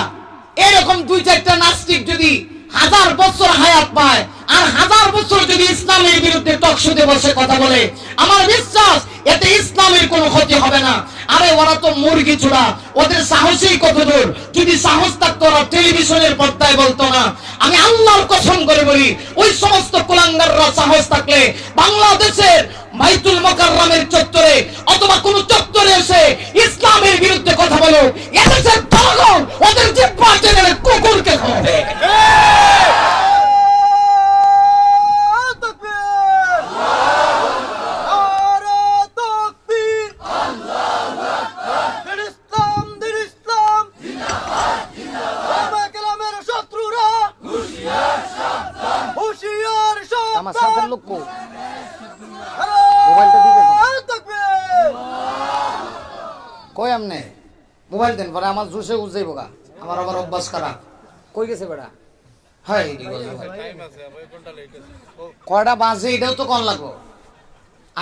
এরকম 2-4টা নাস্তিক যদি 1000 বছর হায়াত পায় আর 1000 বছর যদি ইসলামের বিরুদ্ধে টকশোতে বসে কথা বলে, আমার বিশ্বাস এতে ইসলামের কোনো ক্ষতি হবে না। আরে ওরা তো মুরগি চোরা, ওদের সাহসই কত দূর। যদি সাহস থাকতো ওরা টেলিভিশনের পর্দায় বলতো না। আমি আল্লাহর কসম করে বলি, ওই সমস্ত কুলাঙ্গাররা সাহস থাকলে বাংলাদেশের বাইতুল মুকাররমের চত্বরে অথবা কোন চত্বরে এসে ইসলামের বিরুদ্ধে কথা বলো, এদেশের পাগল ওদের জিহ্বা টেনে কুকুরকে খাওয়াবে। আমার সাথে লোক মোবাইলটা দিবে কই? আমনে মোবাইল দেন, পরে আমার জুসে উজাইব গা। আমার আবার অভ্যাস খারাপ। কই গেছে বেটা? হ্যাঁ কয়টা বাজে এটাও তো কন লাগবো।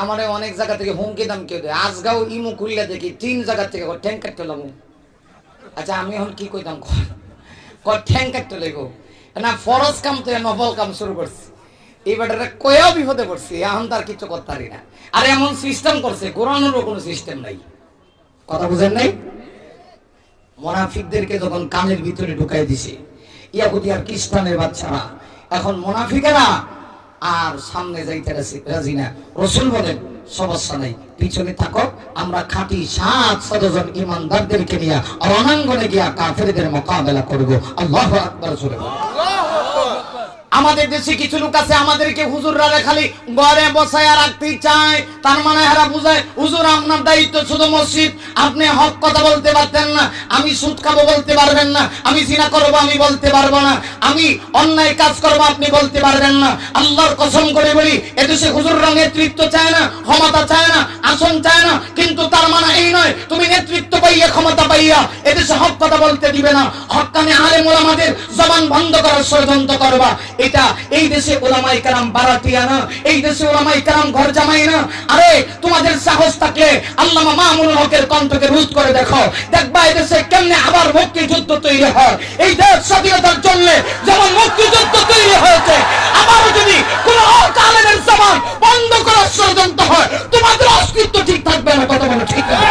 আমারে অনেক জায়গা থেকে হুমকি দাম কেউ দেয়। আজগাও ইমু খুললে দেখি 3 জায়গা থেকে ঠ্যাং কাটতে লাগবো। আচ্ছা আমি এখন কি কইতাম? ঠ্যাং কাটতে লাগবো না, ফরজ কাম তো নফল কাম শুরু করছি। এই বেটারে কয়েও বিপদে পড়ছি, এখন তার কিছু করতে পারি না। আর এমন সিস্টেম করছে, কোরআনেরও কোনো সিস্টেম নাই। কথা বুঝেন নাই? মুনাফিকদেরকে যখন কানের ভিতরে ঢুকাই দিছে ইহুদি আর খ্রিস্টানের বাচ্চারা, এখন মুনাফিকেরা আর সামনে যাইতে রাজি না। রাসূল বলেন, সমস্যা নাই, পিছনে থাকো, আমরা খাঁটি 700 জন ইমানদারদেরকে নিয়ে রণাঙ্গনে গিয়া কাফেরদের মোকাবেলা করব। আল্লাহু আকবার। জোরে বলো। আমাদের দেশে কিছু লোক আছে, আমাদেরকে হুজুররা খালি ঘরে বসায় রাখতে চায়। তার মানে এরা বুঝায় হুজুর আপনার দায়িত্ব শুধু মসজিদ, আপনি হক কথা বলতে পারতেন না, আমি সুদ খাবো বলতে পারবেন না, আমি জিনা করবো আমি বলতে পারবো না, আমি অন্যায় কাজ করবো আপনি বলতে পারবেন না। আল্লাহর কসম করে বলি, এদেশে হুজুররা নেতৃত্ব চায় না, ক্ষমতা চায় না, আসন চায় না, কিন্তু তার মানে এই নয় তুমি নেতৃত্ব পাইয়া ক্ষমতা পাইয়া এদেশে হক কথা বলতে দিবে না। হক্কানি আলেম ওলামাদের জবান বন্ধ করার ষড়যন্ত্র করবা। এটা এই দেশে ওলামায়ে কেরাম বারাতিয়া না, এই দেশে ওলামায়ে কেরাম ঘর জামাই না। আরে তোমাদের সাহস থাকলে আল্লামা মামুনুল হকের কণ্ঠকে রোধ করে দেখো, দেখবা এই দেশে কেমনে আবার মুক্তিযুদ্ধ তৈরি হয়। এই দেশ স্বাধীনতার জন্য যেমন মুক্তিযুদ্ধ তৈরি হয়েছে, আবার যদি কোন হক আলেমের জবান বন্ধ করার ষড়যন্ত্র হয়, তোমাদের অস্তিত্ব ঠিক থাকবে না। কথা বলো ঠিক আছে?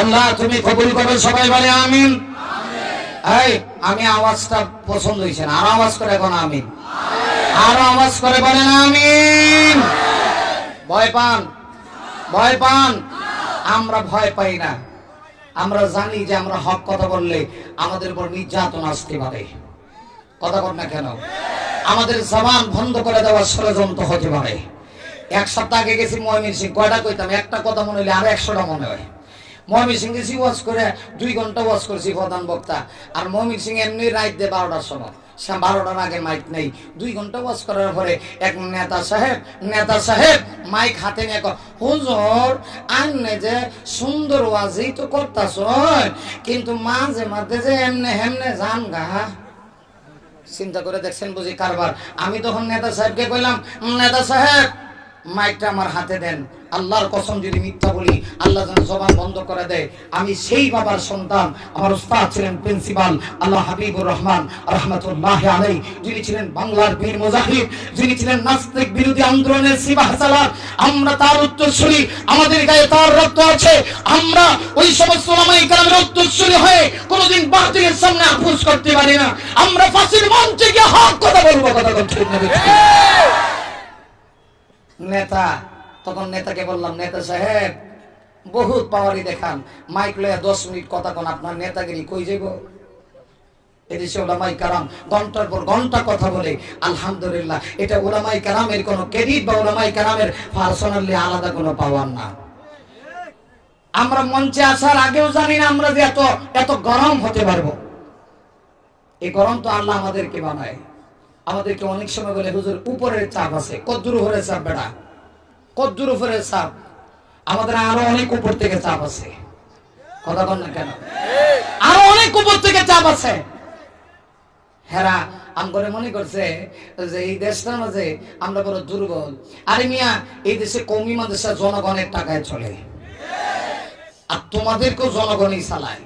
আল্লাহ তুমি কবুল করো, সবাই বলে আমিন। এই আমি আওয়াজটা পছন্দ হয়েছে না, আর আওয়াজ করে এখন আমিন, আর আওয়াজ করে বলেন আমিন। ভয় পান? ভয় পান? আমরা ভয় পাই না। আমরা জানি যে আমরা হক কথা বললে আমাদের উপর নির্যাতন আসতে পারে। কথা বল না কেন? আমাদের জবান বন্ধ করে দেওয়ার ষড়যন্ত্র হতে পারে। এক সপ্তাহ আগে গেছি ময়মনসিংহ, কয়টা কইতাম, একটা কথা মনে হলে আর 100টা মনে হয়। ময়মনসিংহ গেছি, ওয়াজ করে 2 ঘন্টা ওয়াজ করেছি, প্রধান বক্তা। আর ময়মনসিংহ এমনি রাত দিয়ে 12টার সময়, 12টার আগে মাইক নেই। 2 ঘন্টা ওয়াজ করার পরে এক নেতা সাহেব মাইক হাতে নিয়ে কয়, হুজুর আন্নে যে সুন্দর ওয়াজই তো করতাছ, কিন্তু মাঝে মাঝে যে এমনে হেমনে জান গা। চিন্তা করে দেখছেন বুঝি কারবার। আমি তখন নেতা সাহেবকে কইলাম, নেতা সাহেব মাইকটা আমার হাতে দেন। আল্লাহর কসম যদি মিথ্যা বলি, আল্লাহ যেন জবান বন্ধ করে দেয়। আমি সেই বাবার সন্তান। আমার উস্তাদ ছিলেন প্রিন্সিপাল আল্লাহ হাবিবুর রহমান রহমাতুল্লাহ আলাইহি, যিনি ছিলেন বাংলার বীর মুজাহিদ, যিনি ছিলেন নাস্তিক বিরোধী আন্দোলনের সিপাহ সালার। আমরা তার উত্তরসূরি, আমাদের গায়ে তার রক্ত আছে। আমরা ওই সমস্ত ওলামায়ে কেরামের উত্তরসূরি হয়ে কোনোদিন বাতিলের সামনে আপোষ করতে পারি না। আমরা ফাঁসির মঞ্চে গিয়ে হক কথা বলবো। কথা বলছি নেতা। তখন নেতাকে বললাম, নেতা সাহেব বহুত পাওয়ারি দেখান, মাইক লয়া 10 মিনিট কথা কোন, আপনার নেতাগিরি কই যাইব? এদেশে ওলামায়ে কেরাম ঘন্টার পর ঘন্টা কথা বলে। আলহামদুলিল্লাহ, এটা ওলামায়ে কেরামের কোনো ক্রেডিট বা ওলামায়ে কেরামের পার্সোনালি আলাদা কোনো পাওয়ার না। আমরা মঞ্চে আসার আগেও জানি না আমরা যে এত গরম হতে পারবো। এই গরম তো আল্লাহ আমাদেরকে বানায়। আমাদেরকে অনেক সময় বলে, হুজুর উপরের চাপ আছে। কদ্দুর উপরের চাপ বেড়া, কদ্দুর উপরের চাপ? আমাদের আরো অনেক উপর থেকে চাপ আছে। কথা বল না কেন? আরো অনেক উপর থেকে চাপ আছে। হেরা আম করে মনে করছে যে এই দেশটার মাঝে আমরা বড় দুর্বল। আরে মিয়া, এই দেশে কওমি মাদ্রাসা জনগণের টাকায় চলে, আর তোমাদেরকেও জনগণই চালায়।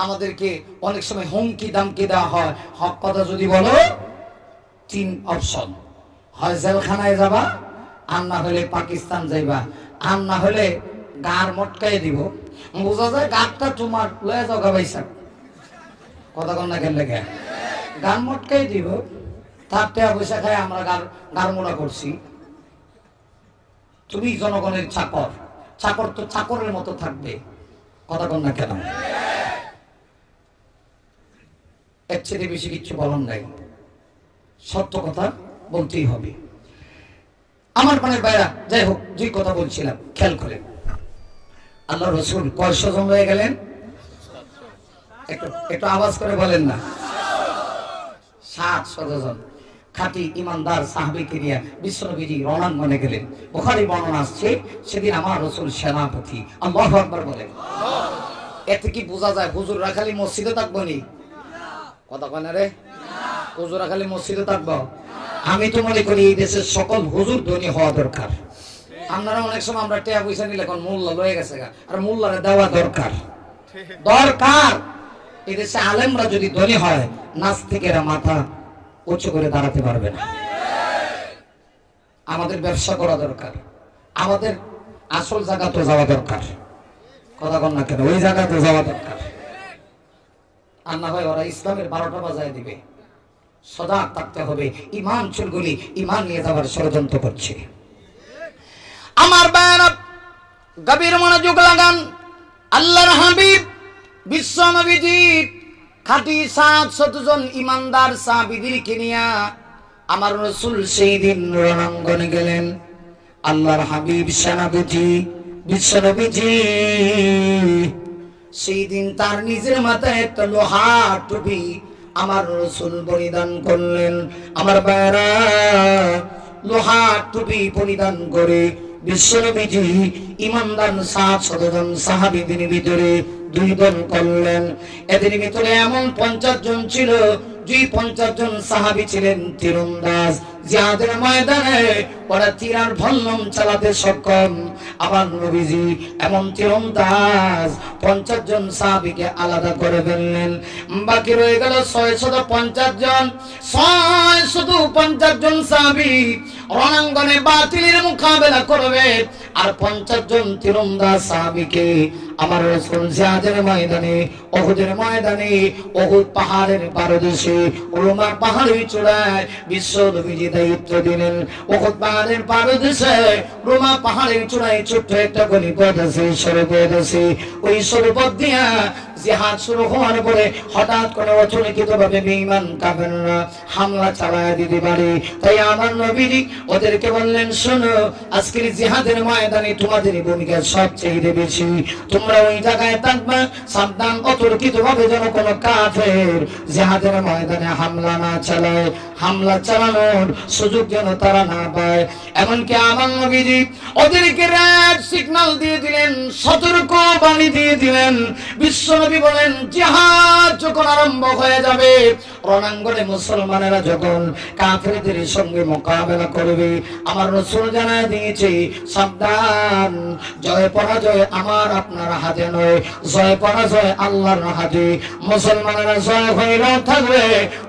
আমাদেরকে অনেক সময় হুমকি দামকি দেওয়া হয়। হক কথা যদি বলো, 3 অপশন, হয় জেলখানায় যাবা, আর না হলে পাকিস্তান যাইবা, আর না হলে গার মটকাই দিব। বোঝা যায় গারটা তোমার লয়ে যাও গা ভাইসা। কথা কন না কেন লেগে গান মটকাই দিব। তার টাকা পয়সা খায় আমরা গার মোড়া করছি। তুমি জনগণের চাকর, চাকর তো চাকরের মতো থাকবে। কথা কন না কেন? এর চেয়ে বেশি কিছু বলার নাই। সত্য কথা বলতেই হবে। আমার মনের বাইরা, যাই হোক, যে কথা বলছিলাম খেয়াল করেন। আল্লাহ রসুল কয়শো জন হয়ে গেলেন? একটু আওয়াজ করে বলেন না। 700 জন খাঁটি ইমানদার সাহাবীকে নিয়ে বিশ্বনবীজি রণাঙ্গনে গেলেন। বুখারী বর্ণনা আসছে, সেদিন আমার রসুল সেনাপতি। আল্লাহু আকবার বলেন। এতে কি বোঝা যায় হুজুররা খালি মসজিদে থাকবো নি? কথা কয় না রে? হুজুররা খালি মসজিদে থাকবো? আমি তো মনে করি এই দেশের সকল হুজুর ধনী হওয়া দরকার। আপনারা অনেক সময় আমরা টাকা পয়সা নিলে এখন মোল্লা লয়ে গেছে, আর মোল্লারে দেওয়া দরকার। এই দেশে আলেমরা যদি ধনী হয়, নাস্তিকেরা মাথা উঁচু করে দাঁড়াতে পারবে না। আমাদের ব্যবসা করা দরকার, আমাদের আসল জায়গাতে যাওয়া দরকার। কথা বল না কেন? ওই জায়গাতে যাওয়া দরকার। আর না হয় ওরা ইসলামের 12টা বাজায় দিবে। সজাগ থাকতে হবে। ইমান চুলগুলি ইমান নিয়ে যাওয়ার ষড়যন্ত্র করছে। আমার বায়না গভীর মনোযোগ লাগান। আল্লাহর হাবিব বিশ্বনবীজি খাঁটি 700 জন ইমানদার সাহাবীদেরকে নিয়ে আমার রাসূল সেই দিন রণাঙ্গনে গেলেন। আল্লাহর হাবিব সেনাপতি বিশ্বনবীজি সেই দিন তার নিজের মাথায় একটা লোহার টুপি আমার রাসূল পরিধান করলেন। আমার ভাইরা, লোহার টুপি পরিধান করে বিশ্বনবীজি ইমানদার 700 জন সাহাবীদের ভিতরে 2 দল করলেন। এদের ভিতরে এমন 50 জন ছিল, যে 50 জন সাহাবী ছিলেন তীরন্দাজ। জিহাদের ময়দানে ওরা তীরার ভল্লম চালাতে সক্ষম। আবার নবীজি এমন তীরন্দাজ 50 জন সাহাবীকে আলাদা করে ফেললেন। বাকি রয়ে গেল 650 জন। 650 জন সাহাবী রণাঙ্গনে বাতিলের মোকাবেলা করবে, আর 50 জন তীরন্দাজ সাহাবীকে আমার রাসূল জিহাদের ময়দানে, উহুদের ময়দানে, উহুদ পাহাড়ের পাদদেশে, রোমা পাহাড়ের চূড়ায় বিশ্ব নবীজি দায়িত্ব দিলেন। উহুদ পাহাড়ের পাদদেশে, রোমা পাহাড়ের চূড়ায় ছোট্ট একটা গলিপথ আছে, সরপথ আছে। ওই সরপথ দিয়া জিহাদ শুরু হওয়ার পরে হঠাৎ করে অচলিত ভাবে বেঈমান কাফেররা হামলা চালায় দিতে পারে। তাই আমার নবীজি ওদেরকে বললেন, শোনো, আজকের জিহাদের ময়দানে তোমাদের ভূমিকা সবচেয়ে বেশি। তোমরা ওই জায়গায় থাকবা, সাবধান, অতর্কিত ভাবে যেন কোনো কাফের জিহাদের ময়দানে হামলা না চালায়, হামলা চালানোর সুযোগ যেন তারা না পায়। এমনকি আমার নবীজি ওদেরকে রেড সিগন্যাল দিয়ে দিলেন, সতর্ক বাণী দিয়ে দিলেন। বিশ্ব নবী বলেন, জিহাদ যখন আরম্ভ হয়ে যাবে, রণাঙ্গনে মুসলমানেরা যখন কাফেরদের সঙ্গে মোকাবেলা করবে, আমার রাসূল জানায় দিয়েছে, সাবধান, জয় পরাজয় আমার আপনার হাতে নয়, জয় পরাজয় আল্লাহর হাতে। মুসলমানেরা জয় হলেও থাকবে,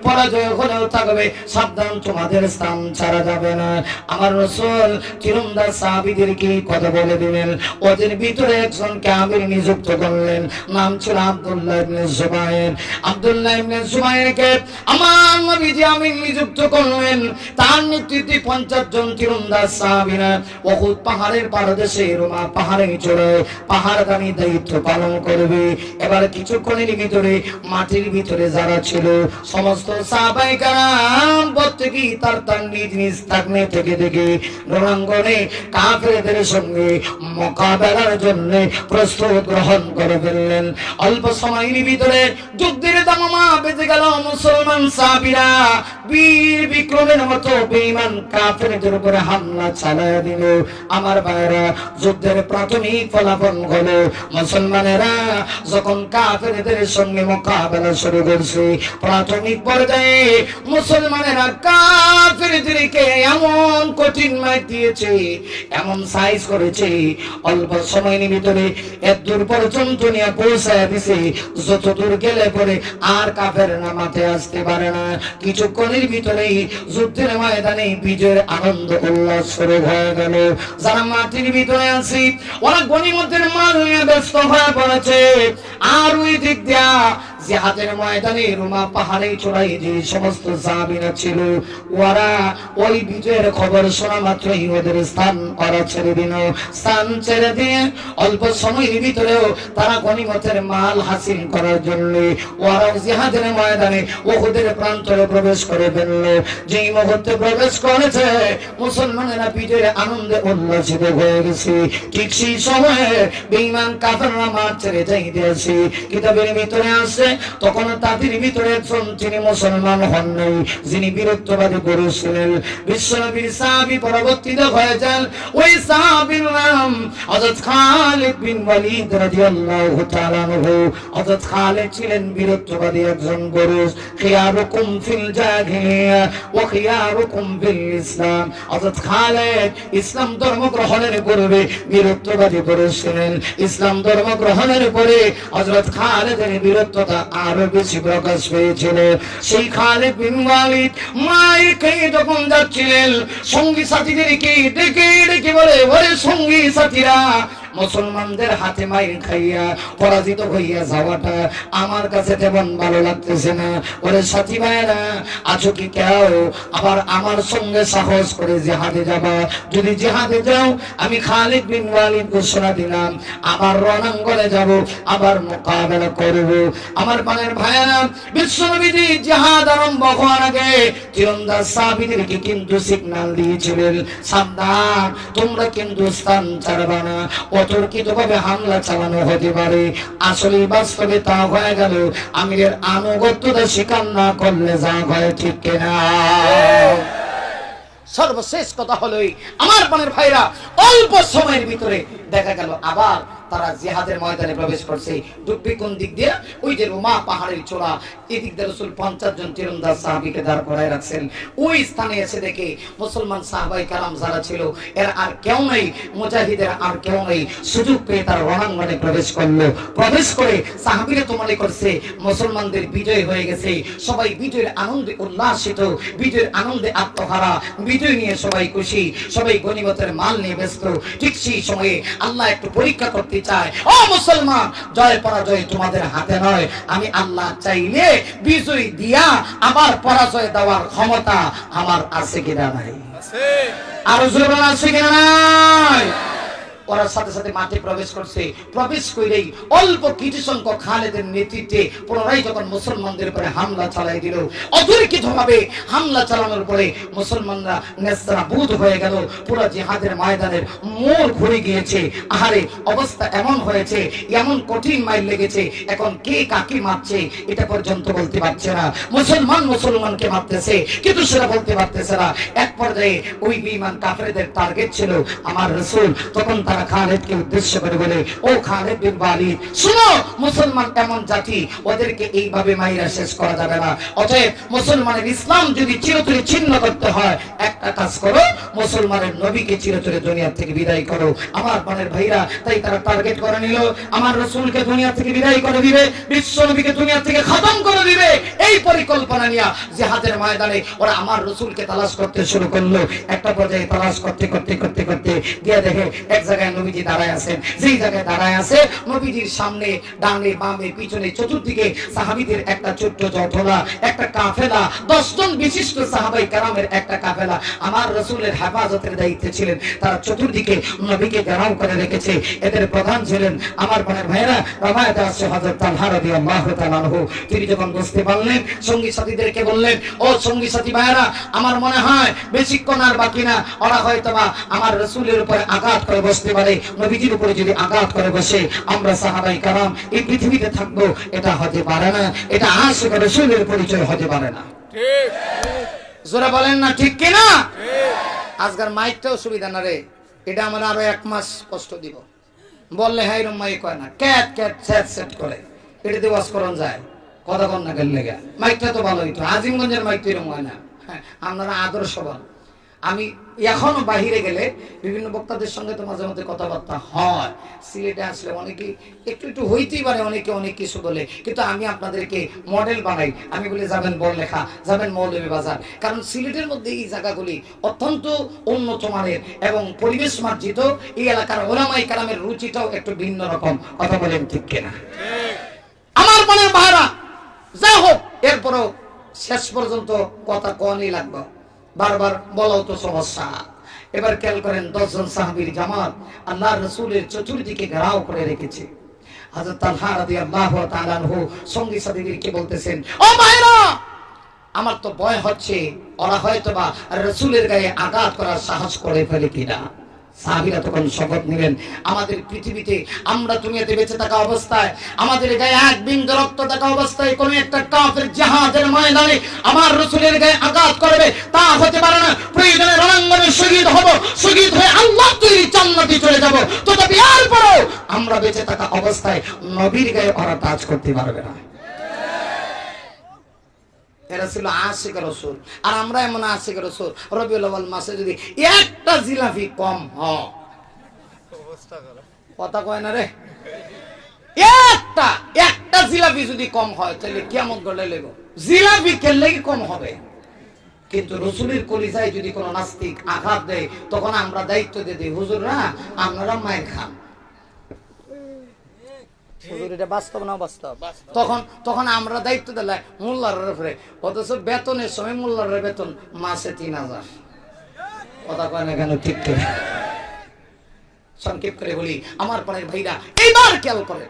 পরাজয় হলেও থাকবে, সাবধান, তোমাদের স্থান ছাড়া যাবে না। আমার রাসূল তীরন্দাজ সাহাবীদেরকে কথা বলে দিলেন। ওদের ভিতরে একজনকে আমির নিযুক্ত করলেন, নাম ছিল আব্দুল্লাহ ইবনে জুবায়ের। আব্দুল্লাহ ইবনে জুবায়েরকে আমার নবীজি আমির নিযুক্ত করলেন। তার নেতৃত্বে 50 জন তীরন্দাজ সাহাবীরা উহুদ পাহাড়ের পাদদেশে, রোমা পাহাড়ের চূড়ায় পাহাড়দানি দায়িত্ব পালন করবে। এবার কিছুক্ষণের ভিতরে মাটির ভিতরে যারা ছিল সমস্ত সাহাবায়ে কেরাম প্রত্যেকেই তার নিজ নিজ স্থানে থেকে থেকে রণাঙ্গনে কাফেরদের সঙ্গে মোকাবেলার জন্য প্রস্তুত গ্রহণ করে ফেললেন। অল্প সময়ের ভিতরে যুদ্ধের দামামা বেজে গেল। মুসলমান সাহাবীরা বীর বিক্রমের মতো বেঈমান কাফেরদের উপরে হামলা চালায় দিল। আমার ভাইরা, যুদ্ধের প্রাথমিক ফলাফল হলো মুসলমানেরা যখন কাফেরদের সঙ্গে মোকাবেলা শুরু করছে, প্রাথমিক পর্যায়ে মুসলমানেরা কাফেরদেরকে এমন কঠিন মার দিয়েছে, এমন সাইজ করেছে, অল্প সময়ের ভিতরে এত দূর পর্যন্ত নিয়ে পৌঁছায় দিছে, যত দূর গেলে পরে আর কাফেররা মাঠে আসতে পারে না। কিছুক্ষণের ভিতরেই যুদ্ধের ময়দানে বিজয়ের আনন্দ উল্লাস শুরু হয়ে গেল। যারা মাটির ভিতরে আছে ওরা গনিমতের মাল নিয়ে ব্যস্ত হয়ে পড়েছে। আর ওই দিক দিয়া জিহাদের ময়দানে রোমা পাহাড়ে চড়াই যে সমস্ত সাহাবীরা ছিল, ওরা ওই বিজয়ের খবর শোনা মাত্রই ওদের স্থান ওরা ছেড়ে দিল। স্থান ছেড়ে দিয়ে অল্প সময়ের ভিতরেও তারা গনিমতের মাল হাসিল করার জন্য ওরা জিহাদের ময়দানে উহুদের প্রান্তরে প্রবেশ করে ফেলল। যেই মুহূর্তে প্রবেশ করেছে, মুসলমানেরা বিজয়ের আনন্দে উল্লাসিত হয়ে গেছে। ঠিক সেই সময়ে বেঈমান কাফেররা মাঠ ছেড়ে যাইতে আসে। কিতাবের ভিতরে আসে, তখন তাদের ভিতরে একজন যিনি মুসলমান হন নাই, যিনি বীরত্ববাদী পুরুষ ছিলেন, বিশ্বনবীর সাহাবী পরবর্তীতে হয়ে যান। ওই সাহাবীর নাম হযরত খালিদ বিন ওয়ালিদ রাদিয়াল্লাহু তাআলা আনহু। হযরত খালিদ ছিলেন বীরত্ববাদী একজন পুরুষ। খিয়ারুকুম ফিল জাহিলিয়া ওয়া খিয়ারুকুম ফিল ইসলাম। হযরত খালিদ ইসলাম ধর্ম গ্রহণের পূর্বে বীরত্ববাদী পুরুষ ছিলেন। ইসলাম ধর্ম গ্রহণের পরে হযরত খালিদের বীরত্বতা আরো বেশি প্রকাশ পেয়েছিল। সেই খালিদ বিন ওয়ালিদ মায়ের খেয়ে যখন যাচ্ছিলেন, সঙ্গী সাথীদেরকে ডেকে ডেকে বলে, ওরে সঙ্গী সাথীরা, মুসলমানদের হাতে মাইর খাইয়া পরাজিত হইয়া যাওয়াটা আমার কাছে তেমন ভালো লাগতেছে না। ওরে সাথী ভাইরা, আছো কি কেউ আবার আমার সঙ্গে সাহস করে জিহাদে যাবা? যদি জিহাদে যাও, আমি খালিদ বিন ওয়ালিদ ঘোষণা দিলাম, আবার রণাঙ্গনে যাব, আবার মোকাবেলা করব। আমার পানের ভাইরা, বিশ্বনবীজি জিহাদ আরম্ভ হওয়ার আগে তীরন্দাজ সাহাবীদেরকে কিন্তু সিগন্যাল দিয়েছিলেন, সাবধান, তোমরা কিন্তু স্থান ছাড়বা না, অতর্কিতভাবে হামলা চালানো হতে পারে। আসলে বাস্তবে তা হয়ে গেল। আমিরের আনুগত্যতা স্বীকার না করলে যা হয়, ঠিক কিনা? সর্বশেষ কথা হলো, আমার পানের ভাইরা, অল্প সময়ের ভিতরে দেখা গেল আবার তারা জিহাদের ময়দানে প্রবেশ করছে। ঢুকবে কোন দিক দিয়ে? ওই যে রোমা পাহাড়ের চূড়া, এদিক দিয়ে রাসূল 50 জন তীরন্দাজ সাহাবীকে দাঁড় করায় রাখছেন। ওই স্থানে এসে দেখে মুসলমান সাহাবায়ে কেরাম যারা ছিল, এরা আর কেউ নেই, মুজাহিদের আর কেউ নেই। সুযোগ পেয়ে তারা রণাঙ্গনে প্রবেশ করলো। প্রবেশ করে সাহাবীরা তো মনে করছে মুসলমানদের বিজয় হয়ে গেছে, সবাই বিজয়ের আনন্দে উল্লাসিত, বিজয়ের আনন্দে আত্মহারা, বিজয় নিয়ে সবাই খুশি, সবাই গনিমতের মাল নিয়ে ব্যস্ত। ঠিক সেই সময়ে আল্লাহ একটু পরীক্ষা করতে চায়। ও মুসলমান, জয় পরাজয় তোমাদের হাতে নয়। আমি আল্লাহ চাইলে বিজয় দিয়া আবার পরাজয় দেওয়ার ক্ষমতা আমার আছে কিনা নাই? আরো জোরে বলা আছে কিনা নাই? ওরা সাথে সাথে মাঠে প্রবেশ করছে। প্রবেশ করেই অল্প কিছু সংখ্যক খালেদের নেতৃত্বে পুনরায় যখন মুসলমানদের উপরে হামলা চালাই দিল, অতর্কিত ভাবে হামলা চালানোর পরে মুসলমানরা নেস্তানাবুদ হয়ে গেল। পুরো জিহাদের ময়দানের মোড় ঘুরে গিয়েছে। আহারে, অবস্থা এমন হয়েছে, এমন কঠিন মাইল লেগেছে, এখন কে কাকে মারছে এটা পর্যন্ত বলতে পারছে না। মুসলমান মুসলমানকে মারতেছে কিন্তু সেটা বলতে পারতেছে না। এক পর্যায়ে ওই বেঈমান কাফেরদের টার্গেট ছিল আমার রাসূল। তখন তারা খালিদকে উদ্দেশ্য করে বলে, ও খালিদ বিন ওয়ালিদ, শুনো, মুসলমান এমন জাতি, ওদেরকে এইভাবে মাইরা শেষ করা যাবে না। অতএব মুসলমানের ইসলাম যদি চিরতরে ছিন্ন করতে হয়, একটা কাজ করো, মুসলমানের নবীকে চিরতরে দুনিয়া থেকে বিদায় করো। আমার মনের ভাইরা, তাই তারা টার্গেট করে নিল আমার রাসূলকে দুনিয়া থেকে বিদায় করে দিবে, বিশ্ব নবীকে দুনিয়া থেকে খতম করে দিবে। এই পরিকল্পনা নিয়ে জিহাদের ময়দানে ওরা আমার রাসূলকে তালাশ করতে শুরু করলো। একটা পর্যায়ে তালাশ করতে করতে করতে করতে গিয়ে দেখে এক জায়গায় নবীজি দাঁড়ায় আছেন। যেই জায়গায় দাঁড়ায় আছে, নবীজির সামনে, ডানে, বামে, পিছনে, চতুর্দিকে সাহাবীদের একটা ছোট্ট জটলা, একটা কাফেলা, 10 জন বিশিষ্ট সাহাবাই কেরামের একটা কাফেলা আমার রাসূলের হেফাজতের দায়িত্বে ছিলেন। তারা চতুর্দিকে নবীকে ঘেরাও করে রেখেছে। এদের প্রধান ছিলেন আমার বোনের ভাইরা, রওয়ায়াতে আছে হযরত তালহা রাদিয়াল্লাহু তাআলা আনহু। তিনি যখন বুঝতে পারলেন, সঙ্গী সাথীদেরকে বললেন, ও সঙ্গী সাথী ভাইরা, আমার মনে হয় বেশিক্ষণ আর বাকি না, ওরা হয়তোবা আমার রাসূলের উপরে আঘাত করে বসতে পারে। নবীজির উপরে যদি আঘাত করে বসে, আমরা সাহাবাই কারাম এই পৃথিবীতে থাকবো, এটা হতে পারে না। এটা আশিক রাসূলের পরিচয় হতে পারে না। ঠিক জোরে বলেন না ঠিক কিনা? আজকাল মাইকটাও সুবিধা না রে, এটা আমার আরো 1 মাস কষ্ট দিব। বললে হ্যাঁ এরকম মাইক হয় না, ক্যাট ক্যাট সেট সেট করে, এটা দিয়ে ওয়াজ করন যায়, কথা কন না গেলে লেগে। মাইকটা তো ভালো হইতো, আজিমগঞ্জের মাইক তো এরকম হয় না। হ্যাঁ, আপনারা আদর্শবান। আমি এখনো বাহিরে গেলে বিভিন্ন বক্তাদের সঙ্গে তো মাঝে মধ্যে কথাবার্তা হয়। সিলেটে আসলে অনেকে একটু একটু হইতেই পারে, অনেকে অনেক কিছু বলে, কিন্তু আমি আপনাদেরকে মডেল বানাই। আমি বলি যাবেন বড়লেখা, যাবেন মৌলভীবাজার, কারণ সিলেটের মধ্যে এই জায়গাগুলি অত্যন্ত উন্নত মানের এবং পরিবেশ মার্জিত। এই এলাকার ওলামায়ে কেরামের রুচিটাও একটু ভিন্ন রকম। কথা বলেন ঠিক কিনা? আমার মনের ভাড়া যা হোক, এরপরও শেষ পর্যন্ত কথা কনই লাগবে, বারবার বলাও তো সমস্যা। এবার খেয়াল করেন, 10 জন সাহাবীর জামাত আল্লাহর রাসূলের চতুর্দিকে ঘেরাও করে রেখেছে। হযরত তালহা রাদিয়াল্লাহু তাআলা আনহু সঙ্গী সাথীদেরকে বলতেছেন, ও ভাইরা, আমার তো ভয় হচ্ছে ওরা হয়তোবা রাসূলের গায়ে আঘাত করার সাহস করে ফেলে কিনা। সাহাবীরা তখন শপথ নিলেন, আমাদের পৃথিবীতে আমরা দুনিয়াতে বেঁচে থাকা অবস্থায়, আমাদের গায়ে এক বিন্দু রক্ত থাকা অবস্থায় কোন একটা কাফের জিহাদের ময়দানে আমার রাসূলের গায়ে আঘাত করবে, তা হতে পারে না। প্রয়োজনে রণাঙ্গনে শহীদ হব, শহীদ হয়ে আল্লাহ তৈরি জান্নাতে চলে যাব, তথাপি এরপরও আমরা বেঁচে থাকা অবস্থায় নবীর গায়ে ওরা টাচ করতে পারবে না। এরা ছিল আশিক রাসূল, আর আমরা এমন আশিক রাসূল, রবিউল আউয়াল মাসে যদি একটা জিলাপি কম হয়, কথা কয় না রে, একটা জিলাপি যদি কম হয়, তাহলে কিয়ামত গড়লে লেগো। জিলাপি খেললে কি কম হবে? কিন্তু রাসূলের কলিজায় যদি কোনো নাস্তিক আঘাত দেয়, তখন আমরা দায়িত্ব দিয়ে দিই, হুজুররা আপনারা মায়ের খান। বাস্তব না বাস্তব? তখন আমরা দায়িত্ব দিলাম মোল্লার উপরে, অথচ বেতনের সময় মোল্লার বেতন মাসে 3000। কথা কয় না কেন? ঠিক করে সংক্ষেপ করে বলি, আমার পরের ভাইরা এইবার খেয়াল করে,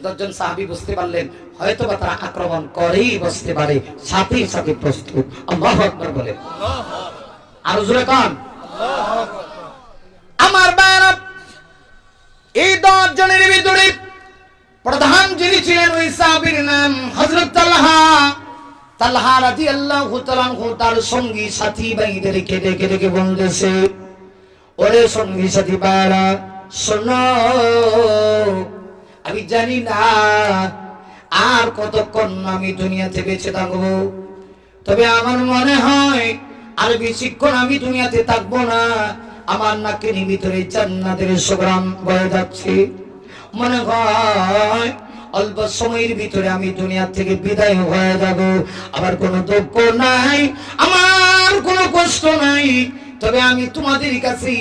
10 জন সাহাবী বুঝতে পারলেন হয়তো বা তারা আক্রমণ করেই বসতে পারে, সাথে সাথে প্রস্তুত। আল্লাহু আকবার বলে, আর জোরে কান আল্লাহু আকবার। আমার ভাইরা, এই 10 জনের ভিতরে প্রধান যিনি ছিলেন, ওই সাহাবীর নাম হযরত তালহা রাদিয়াল্লাহু তাআলা আনহু। তার সঙ্গী সাথী ভাইদেরকে ডেকে ডেকে বলতেছে, ওরে সঙ্গী সাথী ভাইরা শোনো, আমি জানি না আর কতক্ষণ আমি দুনিয়াতে বেঁচে থাকবো, তবে আমার মনে হয় আর বেশিক্ষণ আমি দুনিয়াতে থাকবো না। আমার নাকের ভিতরে জান্নাতের সুঘ্রাণ বয়ে যাচ্ছে, মনে হয় অল্প সময়ের ভিতরে আমি দুনিয়া থেকে বিদায় হয়ে যাব। আমার কোনো দুঃখ নাই, আমার কোনো কষ্ট নাই, তবে আমি তোমাদের কাছে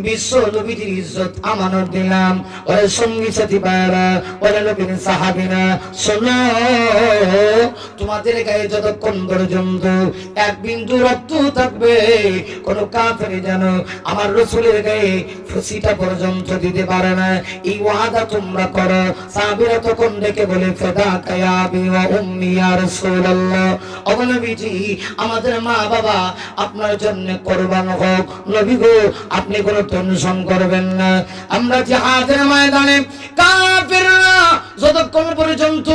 বিশ্ব নবীজির ইজ্জত আমানত দিলাম। ওরে সঙ্গী সাথী ভাইরা, ওরে নবীর সাহাবীরা, শোনো, তোমাদের গায়ে যতক্ষণ পর্যন্ত এক বিন্দু রক্ত থাকবে, কোন কাফের যেন আমার রাসূলের গায়ে ফুসিটা পর্যন্ত দিতে পারে না, এই ওয়াদা তোমরা করো। সাহাবীরা তখন ডেকে বলে, ফাদাকা ইয়া আবি ওয়া উম্মি ইয়া রাসূলুল্লাহ, ও নবীজি আমাদের মা বাবা আপনার জন্য কুরবান হোক। নবী গো, আপনি কোনো টেনশন করবেন না। আমরা জিহাদের ময়দানে কাফেররা যতক্ষণ পর্যন্ত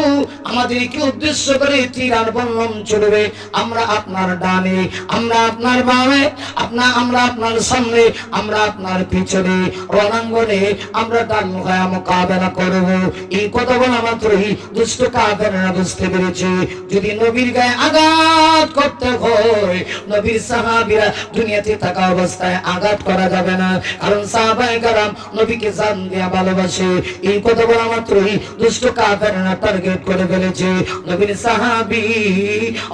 আমাদেরকে উদ্দেশ্য করে তীর আর বল্লম ছুড়বে, আমরা আপনার ডানে, আমরা আপনার বামে, আমরা আপনার সামনে, আমরা আপনার পিছনে, রণাঙ্গনে আমরা ডান মুখায় মোকাবেলা করব। এই কথা বলা মাত্রই দুষ্ট কাফেররা বুঝতে পেরেছে, যদি নবীর গায়ে আঘাত করতে হয়, নবীর সাহাবীরা দুনিয়াতে থাকা অবস্থায় আঘাত করা যাবে না, কারণ সাহাবায়ে কেরাম নবীকে জান দিয়া ভালোবাসে। এই কথা বলা মাত্রই দুষ্ট কাফেররা টার্গেট করে ফেলেছে নবীর সাহাবী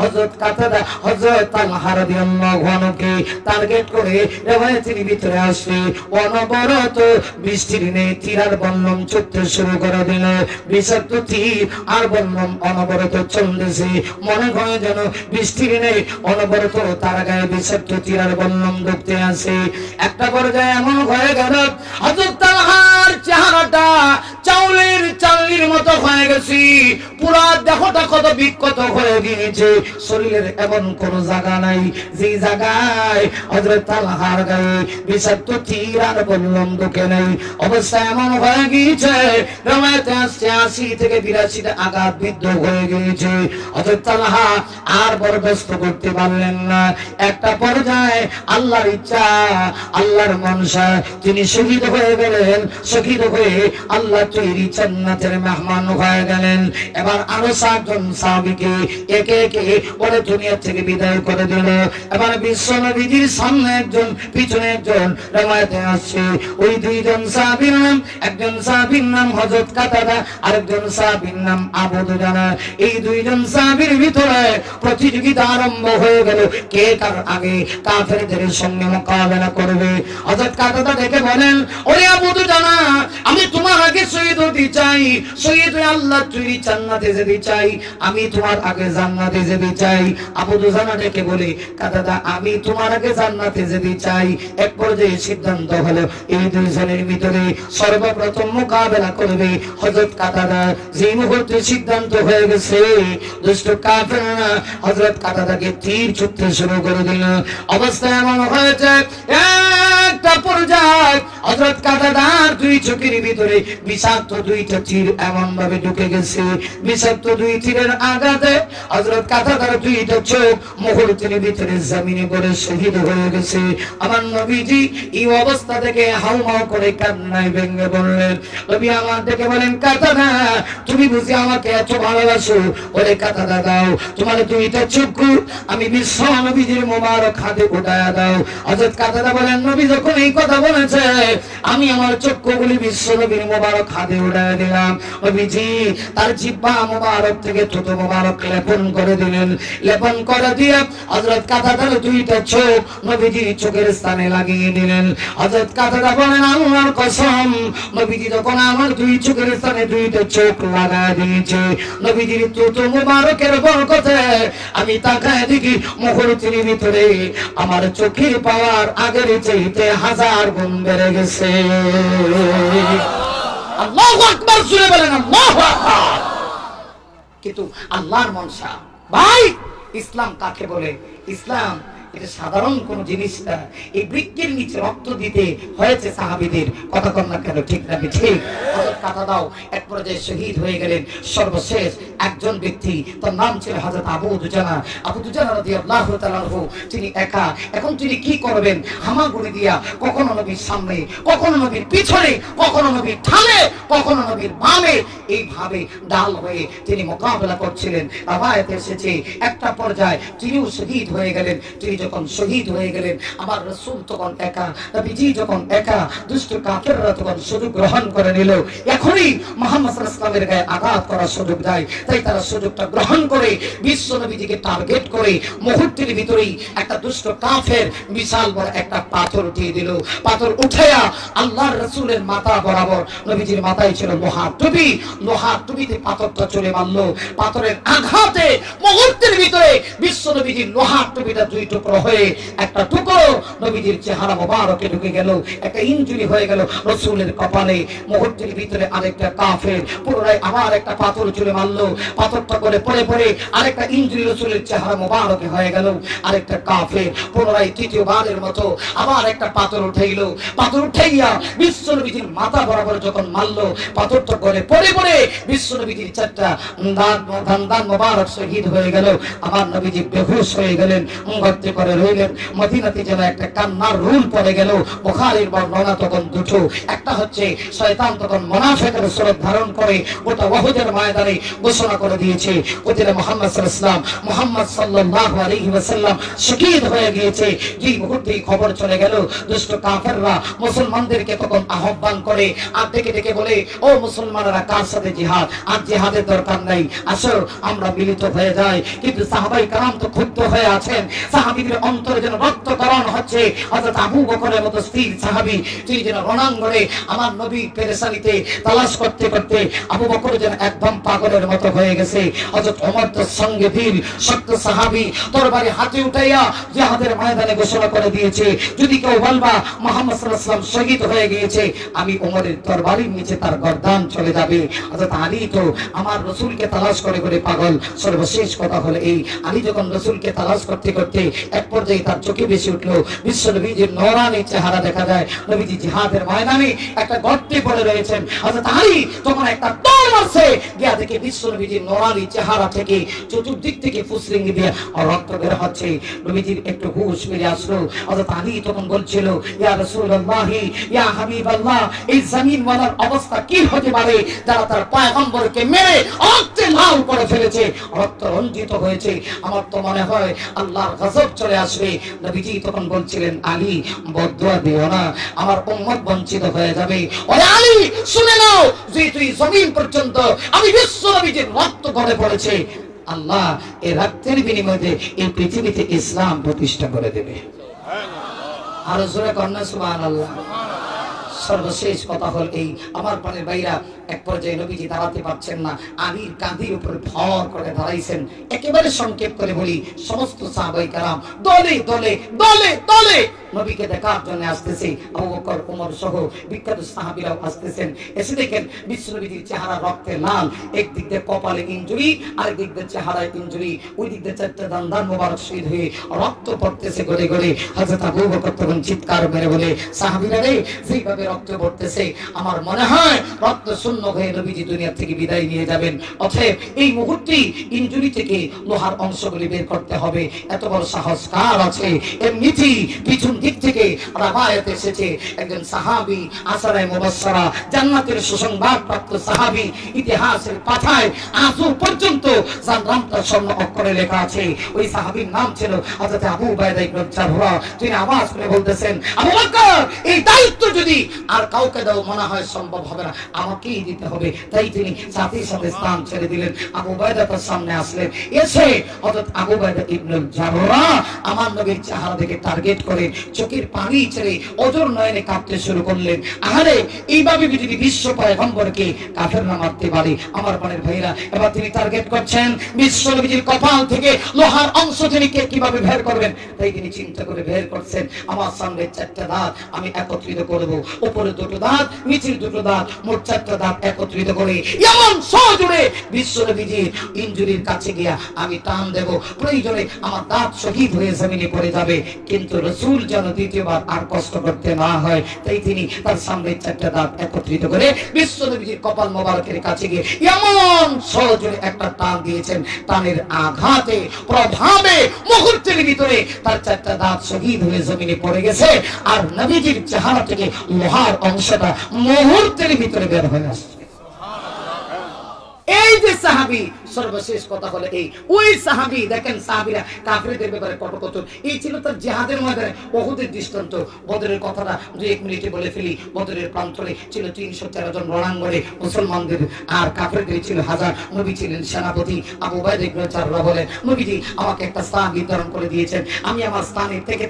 হযরত কাতাদা, হযরত তালহা রাদিয়াল্লাহু আনহুকে টার্গেট করে রিওয়ায়াতের ভিতরে আসে, অনবরত বৃষ্টির নেই তীর আর বল্লম ছুটতে শুরু করে দিল। বিষাক্ত তীর আর বল্লম অনবরত চলতেছে, মনে হয় যেন বৃষ্টির নেই, অনবরত তার গায়ে বিষাক্ত তীর আর বল্লম ঢুকতে আসে। একটা পর্যায়ে এমন হয়ে গেল, হযরত তালহার চেহারাটা চাউলের চালনির মতো হয়ে গেছে, পুরা দেহটা কত বিক্ষত হয়ে গিয়েছে, শরীরের এমন কোন জায়গা নাই যে জায়গায় হযরত তালহার গায়ে বিষাক্ত তীর আর বল্লম ঢুকে নেই। অবস্থা এমন হয়ে গিয়েছে, রমায়াতে আসছে ৮০ থেকে ৮২টা আঘাত বিদ্ধ হয়ে গিয়েছে। হযরত তালহা আর বরদাস্ত করতে পারলেন না। একটা পর্যায়ে আল্লাহর ইচ্ছা, আল্লাহর মনসা, তিনি শহীদ হয়ে গেলেন। শহীদ হয়ে আল্লাহ তৈরি জান্নাতের মেহমান হয়ে গেলেন। এবার আরো ৭ জন সাহাবীকে একে একে ওরে দুনিয়া থেকে বিদায় করে দিল। এবার বিশ্ব নবীজির সামনে একজন, পিছনে একজন, রওয়ায়াতে আসছে ওই ২ জন সাহাবীর নাম, একজন সাহাবীর নাম হযরত কাতাদা, আরেকজন সাহাবীর নাম আবু দুজানা। এই ২ জন সাহাবীর ভিতরে প্রতিযোগিতা আরম্ভ হয়ে গেল, কে কার আগে কাফেরদের সঙ্গে মোকাবেলা করবে। হযরত কাতাদা ডেকে বলেন, ওরে আবু দুজানা, আমি তোমার আগে শহীদ হতে চাই, শহীদ হয়ে আল্লাহ তৈরি জান্নাতে যেতে চাই, আমি তোমার আগে জান্নাতে যেতে চাই। আবু দুজানা ডেকে বলে, কাতাদা আমি তোমার আগে জান্নাতে যেতে চাই। এক পর্যায়ে সিদ্ধান্ত হলো এই ২ জনের ভিতরে সর্বপ্রথম মোকাবেলা করবে হযরত কাতাদা। যে মুহূর্তে সিদ্ধান্ত হয়ে গেছে, দুষ্ট কাফেররা হযরত কাতাদাকে তীর ছুটতে শুরু করে দিল। অবস্থা এমন হয়েছে, একটা পর্যায়ে হযরত কাতাদার ২ চোখের ভিতরে বিষাক্ত ২টা তীর এমন ভাবে ঢুকে গেছে, বিষাক্ত ২ তীরের আঘাতে হযরত কাতাদার ২টা চোখ মুহূর্তের ভিতরে জমিনে পড়ে শহীদ হয়ে গেছে। আমার নবীজি এই অবস্থা থেকে হাউমাউ করে কান্নায় ভেঙে পড়লেন। নবী আমার দেখে বলেন, কাতাদা তুমি বুঝি আমাকে এত ভালোবাসো? ওরে কাতাদা দাও তোমার ২টা চক্ষু আমি বিশ্ব নবীজির মোবারক হাতে উঠায়া দাও। হযরত কাতাদা বলেন, নবী যখন এই কথা বলেছে, আমি আমার চক্ষুগুলি বিশ্ব নবীর মোবারক হাতে উঠায়া দিলাম। নবীজি তার জিহ্বা মোবারক থেকে থুতু মোবারক লেপন করে দিলেন। লেপন করে দিয়ে হযরত কাতাদার ২টা চোখ নবীজির চোখের স্থানে লাগিয়ে দিলেন। হযরত কাতাদা বলেন, আল্লাহর কসম, নবীজি যখন আমার ২ চোখের স্থানে 2টা চোখ লাগায় দিয়েছে, নবীজির থুতু মোবারকের বরকতে আমি তাকায় দেখি মুহূর্তের ভিতরে আমার চোখের পাওয়ার আগের চাইতে 1000 গুণ বেড়ে গেছে। আল্লাহু আকবার, জোরে বলেন আল্লাহু আকবার। কিন্তু আল্লাহর মনসা ভাই, ইসলাম কাকে বলে? ইসলাম এটা সাধারণ কোন জিনিস না। এই বৃক্ষের নিচে রক্ত দিতে হয়েছে সাহাবীদের, কথা কন না কেন, ঠিক নাকি ঠিক? হযরত কাতাদাও এক পর্যায়ে শহীদ হয়ে গেলেন। সর্বশেষ একজন ব্যক্তি, তার নাম ছিল হযরত আবু দুজানা। আবু দুজানা রাদিয়াল্লাহু তাআলা আনহু, তিনি একা। এখন তিনি কি করবেন? হামাগুড়ি দিয়া কখনো নবীর সামনে, কখনো নবীর পিছনে, কখনো নবীর ঢালে, কখনো নবীর বামে, এইভাবে ডাল হয়ে তিনি মোকাবেলা করছিলেন। রাওয়ায়াতে এসেছে একটা পর্যায়ে তিনিও শহীদ হয়ে গেলেন। তিনি যখন শহীদ হয়ে গেলেন, আমার রাসূল তখন একা, নবীজি যখন একা, দুষ্ট কাফেররা তখন সুযোগ গ্রহণ করে নিল এখনই মুহাম্মদ সাল্লাল্লাহু আলাইহি ওয়াসাল্লামের গায়ে আঘাত করার সুযোগ দেয়। তাই তারা সুযোগটা গ্রহণ করে বিশ্ব নবীজিকে টার্গেট করে মুহূর্তের ভিতরেই একটা দুষ্ট কাফের বিশাল বড় একটা পাথর উঠিয়ে দিল। পাথর উঠায়া আল্লাহর রাসূলের মাথা বরাবর, নবীজির মাথায় ছিল লোহার টুপি, লোহার টুপিতে পাথরটা চলে মারলো। পাথরের আঘাতে মুহূর্তের ভিতরে বিশ্ব নবীজির লোহার টুপিটা দুই টুকরো হয়ে একটা টুকরো নবীজির চেহারা মোবারকে ঢুকে গেল, একটা ইনজুরি হয়ে গেল রাসূলের কপালে। মুহূর্তের ভিতরে আরেকটা কাফের পুনরায় আবার একটা পাথর চলে মারলো, পাথরটা করে পড়ে পড়ে আরেকটা ইনজুরি রাসূলের চেহারা মোবারকে হয়ে গেল। আরেকটা কাফের পুনরায় তৃতীয়বারের মতো আবার একটা পাথর উঠাইল, পাথর উঠাইয়া বিশ্ব নবীজির মাথা বরাবর যখন মারলো, পাথরটা করে পড়ে পড়ে বিশ্ব নবীজির চারটা দান মোবারক শহীদ হয়ে গেল। আমার নবীজি বেহুশ হয়ে গেলেন, গর্তে করে রইলেন। মদিনাতে যেন একটা কান্নার রুল পড়ে গেল। বুখারীর বর্ণনা তখন দুটো, একটা হচ্ছে শয়তান তখন মুনাফিকের সুরত ধারণ করে গোটা উহুদের ময়দানে ঘোষণা করে দিয়েছে ওদের মুহাম্মদ সাল্লাল্লাহু আলাইহি ওয়াসাল্লাম শহীদ হয়ে গিয়েছে। যে মুহূর্তেই খবর চলে গেল, দুষ্ট কাফেররা মুসলমানদেরকে তখন আহ্বান করে আর ডেকে ডেকে বলে, ও মুসলমানেরা, কার সাথে জিহাদ? আর জিহাদের দরকার নাই, আসো আমরা মিলিত হয়ে যাই। কিন্তু সাহাবাই কারাম তো ক্ষুব্ধ হয়ে আছেন, সাহাবীদের অন্তরে যেন রক্তকরণ হচ্ছে। হযরত আবু বকরের মতো স্থির সাহাবী, তিনি যেন রণাঙ্গনে আমার নবী পেরেশানিতে তালাশ করতে করতে আবু বকর যেন একদম পাগলের মতো হয়ে গেছে। হযরত ওমর তো সঙ্গে বীর শক্ত সাহাবী, তরবারি হাতে উঠাইয়া জিহাদের ময়দানে ঘোষণা করে দিয়েছে, যদি কেউ বলবা মুহাম্মদ সাল্লাল্লাহু আলাইহি ওয়াসাল্লাম শহীদ হয়ে গিয়েছে, আমি ওমরের তরবারির নিচে তার গর্দান চলে যাবে। হযরত আলী তো আমার রাসূলকে তালাশ করে করে পাগল। সর্বশেষ কথা হলো এই, আলী যখন রাসূলকে তালাশ করতে করতে এক পর্যায়ে তার চোখে বেশি উঠলো, বিশ্ব নবীজির নূরানী চেহারা দেখা যায়। নবীজি জিহাদের ময়দানে একটা গর্তে পড়ে রয়েছেন। হযরত আলী তখন একটা দৌড় মারছে, গিয়া দেখে বিশ্ব নবীজির নূরানী চেহারা থেকে চতুর্দিক থেকে ফুসরিঙ্গি দিয়ে রক্ত বের হচ্ছে। নবীজির একটু হুঁশ ফিরে আসলো। হযরত আলী তখন বলছিল, ইয়া রাসূলুল্লাহ, ইয়া হাবিবাল্লাহ, এই জমিন ওয়ালার অবস্থা কি হতে পারে যারা তার পয়গম্বরকে মেরে রক্তে লাল করে ফেলেছে, রক্ত রঞ্জিত হয়েছে? আমার তো মনে হয় আল্লাহর গজব চলে আসবে। নবীজি তখন বলছিলেন, আলী, বদদুয়া দিও না, আমার উম্মত বঞ্চিত হয়ে যাবে। ওরে আলী, শুনে নাও, যে তুই জমিন পর্যন্ত আমি বিশ্ব নবীজির রক্ত গড়ে পড়েছে, আল্লাহ এই রক্তের বিনিময়ে এই পৃথিবীতে ইসলাম প্রতিষ্ঠা করে দেবে। আর জোরে কন্যা সুবহানাল্লাহ। সর্বশেষ কথা হল এই, আমার প্রাণের ভাইরা, এক পর্যায়ে নবীজি দাঁড়াতে পারছেন না, আলীর কাঁধের উপরে ভর করে দাঁড়াইছেন। একেবারে সংক্ষেপ করে বলি, সমস্ত সাহাবায়ে কেরাম দলে দলে দলে দলে নবীকে দেখার জন্য আসতেছে। আবু বকর, ওমর সহ বিখ্যাত সাহাবীরাও আসতেছেন। এসে দেখেন বিশ্ব নবীজির চেহারা রক্তে লাল, একদিক দিয়ে কপালে ইনজুরি, আরেক দিক দিয়ে চেহারায় ইনজুরি, ওই দিক দিয়ে চারটা দান মোবারক শহীদ হয়ে রক্ত পড়তেছে গড়ে গড়ে। হযরত আবু বকর তখন চিৎকার মেরে বলে, সাহাবীরা রে, যেভাবে রক্ত পড়তেছে আমার মনে হয় রক্ত শূন্য হয়ে নবীজি দুনিয়া থেকে বিদায় নিয়ে যাবেন। অতএব এই মুহূর্তেই ইনজুরি থেকে লোহার অংশগুলি বের করতে হবে। এত বড় সাহস কার আছে? এমনিতেই পিছন দিক থেকে রাবায়াতে এসেছে, একজন সাহাবী, আশারায়ে মুবাশশারা, জান্নাতের সুসংবাদ প্রাপ্ত সাহাবী, ইতিহাসের পাতায় আজও পর্যন্ত যার নামটা স্বর্ণ অক্ষরে লেখা আছে, ওই সাহাবীর নাম ছিল হযরত আবু উবাইদা ইবনে জাররাহ। তিনি আওয়াজ করে বলতেছেন, আবু বকর, এই দায়িত্ব যদি আর কাউকে দাও মনে হয় সম্ভব হবে না, আমাকেই দিতে হবে। তাই তিনি সাথে সাথে স্থান ছেড়ে দিলেন। আবু উবাইদা তার সামনে আসলেন, এসে হযরত আবু উবাইদা ইবনে জাররাহ আমার নবীর চেহারা দেখে টার্গেট করে চোখের পানি ছেড়ে অজর নয়নে কাঁদতে শুরু করলেন। আরে এইভাবে যদি বিশ্ব পয়গম্বরকে কাফেররা মারতে পারে, আমার প্রাণের ভাইরা, এবার তিনি টার্গেট করছেন বিশ্ব নবীর কপাল থেকে লোহার অংশ তিনি কিভাবে বের করবেন। তাই তিনি চিন্তা করে বের করছেন, আমার সামনে চারটা দাঁত আমি একত্রিত করব, উপরে দুটো দাঁত, নিচের দুটো দাঁত, মোট চারটা দাঁত একত্রিত করে এমন সজোরে বিশ্ব নবীর ইনজুরির কাছে গিয়া আমি টান দেব, প্রয়োজনে আমার দাঁত শহীদ হয়ে জমিনে পড়ে যাবে, কিন্তু রাসূল যেন দ্বিতীয়বার আর কষ্ট করতে না হয়। তাই তিনি তার সামনে চারটা দাঁত একত্রিত করে বিশ্ব নবীর কপাল মোবারকের কাছে গিয়ে এমন সজোরে একটা টান দিয়েছেন, টানের আঘাতে প্রভাবে মুহূর্তের ভিতরে তার চারটা দাঁত শহীদ হয়ে জমিনে পড়ে গেছে, আর নবীজির চেহারা থেকে লোহার অংশটা মুহূর্তের ভিতরে বের হয়ে আসছে। এই যে সাহাবী সর্বশেষ কথা হলো এই, ওই সাহাবী দেখেন, সাহাবীরা কাফেরদের ব্যাপারে কটকথন, এই ছিল তার জিহাদের ময়দানে ওহুদের দৃষ্টান্ত। বদরের কথাটা 2-1 মিনিটে বলে ফেলি। বদরের প্রান্তরে ছিল 313 জন রণাঙ্গনে মুসলমানদের, আর কাফেরদের ছিল 1000। নবী ছিলেন সেনাপতি। আবু উবাইদা ইবনে জাররাহ বলেন, নবীজি আমাকে একটা স্থান নির্ধারণ করে দিয়েছেন, আমি আমার স্থানে থেকে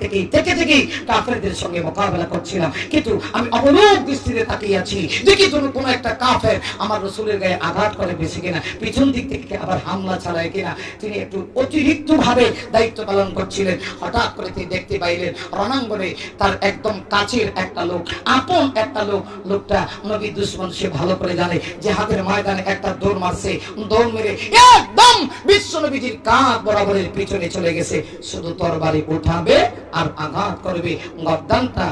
থেকেই কাফেরদের সঙ্গে মোকাবেলা করছিলাম, কিন্তু আমি অবলোক দৃষ্টিতে তাকিয়ে আছি, দেখি কোনো একটা কাফের আমার রাসূলের গায়ে আঘাত করে বেশি কিনা, পিছন দিক থেকে আবার হামলা চালায় কিনা। তিনি একটু অতিরিক্ত ভাবে দায়িত্ব পালন করছিলেন। হঠাৎ করে তিনি দেখতে পাইলেন রণাঙ্গনে তার একদম কাছের একটা লোক, আপন একটা লোক, লোকটা নবী দুশমন, সে ভালো করে জানে যে হাতের ময়দানে একটা দৌড় মারছে, দৌড় মেরে একদম বিশ্ব নবীজির কাঁধ বরাবরের পিছনে চলে গেছে, শুধু তরবারি উঠাবে আর আঘাত করবে, গর্দানটা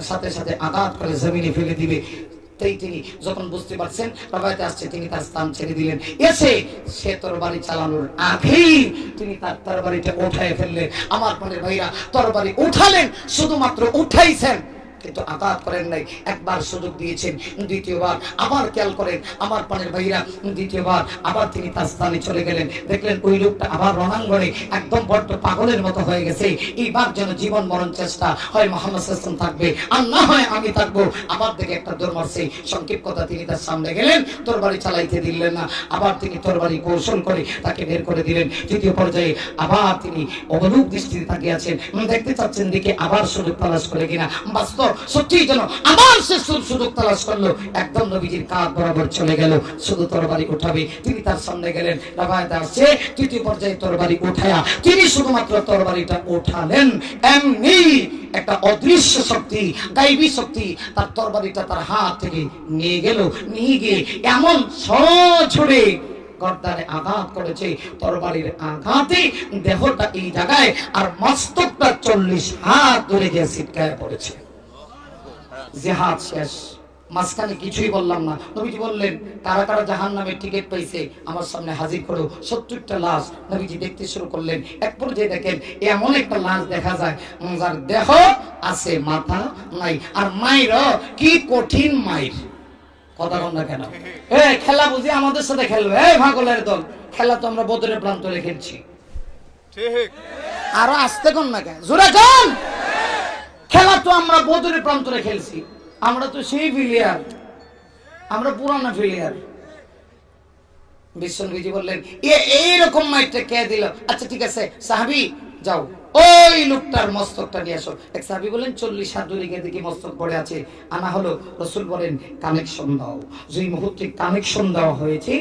সাথে সাথে আঘাত করে জমিনে ফেলে দিবে। তাই তিনি যখন বুঝতে পারছেন রবায়াতে আসছে, তিনি তার স্থান ছেড়ে দিলেন। এসে সে তরবারি চালানোর আগেই তিনি তার তরবারিটা উঠায় ফেললেন। আমার মনের ভাইরা, তরবারি উঠালেন, শুধুমাত্র উঠাইছেন, কিন্তু আঘাত করেন নাই। একবার সুযোগ দিয়েছেন, দ্বিতীয়বার আবার খেয়াল করেন আমার পানের ভাইরা, দ্বিতীয়বার আবার তিনি তার স্থানে চলে গেলেন। দেখলেন ওই লোকটা আবার রণাঙ্গনে একদম বড্ড পাগলের মতো হয়ে গেছে। এইবার যেন জীবন মরণ চেষ্টা, হয় মুহাম্মদ সাল্লাল্লাহু আলাইহি ওয়াসাল্লাম থাকবে আর না হয় আমি থাকবো। আবার থেকে একটা দৌড় মারছে। সংক্ষেপ কথা, তিনি তার সামনে গেলেন, তরবারি চালাইতে দিলেন না, আবার তিনি তরবারি কৌশল করে তাকে বের করে দিলেন। তৃতীয় পর্যায়ে আবার তিনি অবলোক দৃষ্টিতে তাকিয়ে আছেন, দেখতে চাচ্ছেন দিকে আবার সুযোগ তালাশ করে কিনা। বাস্তব সত্যি যেন আবার সে সুযোগ তালাশ করলো, একদম নবীজির কাঁধ বরাবর চলে গেল, শুধু তরবারি উঠাবে, তিনি তার সামনে গেলেন। রবায়াতে আসছে তৃতীয় পর্যায়ে তরবারি উঠায়া তিনি শুধুমাত্র তরবারিটা উঠালেন, এমনি একটা অদৃশ্য শক্তি, গায়বী শক্তি তার তরবারিটা তার হাত থেকে নিয়ে গেল। নিয়ে গিয়ে এমন সরাসরি গর্দানে আঘাত করেছে, তরবারির আঘাতে দেহটা এই জায়গায় আর মস্তকটা 40 হাত ধরে গিয়ে ছিটকায় পড়েছে। জিহাদ শেষ, মাঝখানে কিছুই বললাম না। নবীজি বললেন, কারা কারা জাহান্নামের টিকিট পাইছে আমার সামনে হাজির করো। 70টা লাশ নবীজি দেখতে শুরু করলেন। এক পর্যায়ে দেখেন এমন একটা লাশ দেখা যায় যার দেহ আছে, মাথা নাই, আর মাইর কি কঠিন মাইর। কথা বল না কেন? খেলা বুঝি আমাদের সাথে খেলবে? ভাগলের দল, খেলা তো আমরা বদরের প্রান্তরে খেলছি। আরো আসতে কোন না কেন, জোরে কোন? খেলা তো আমরা বদরের প্রান্তরে খেলছি, আমরা তো সেই প্লেয়ার, আমরা পুরানো প্লেয়ার। বিশ্বনবীজি বললেন, এইরকম মাইরটা কে দিল? আচ্ছা ঠিক আছে সাহাবী, যাও ওই লোকটার মস্তকটা নিয়ে আসো। এক সাহাবী বলেন, 40 হাত দূরে গিয়ে দেখি মস্তক পড়ে আছে, আনা হলো। রাসূল বলেন, কানেকশন দাও। যেই মুহূর্তে কানেকশন দেওয়া হয়েছে,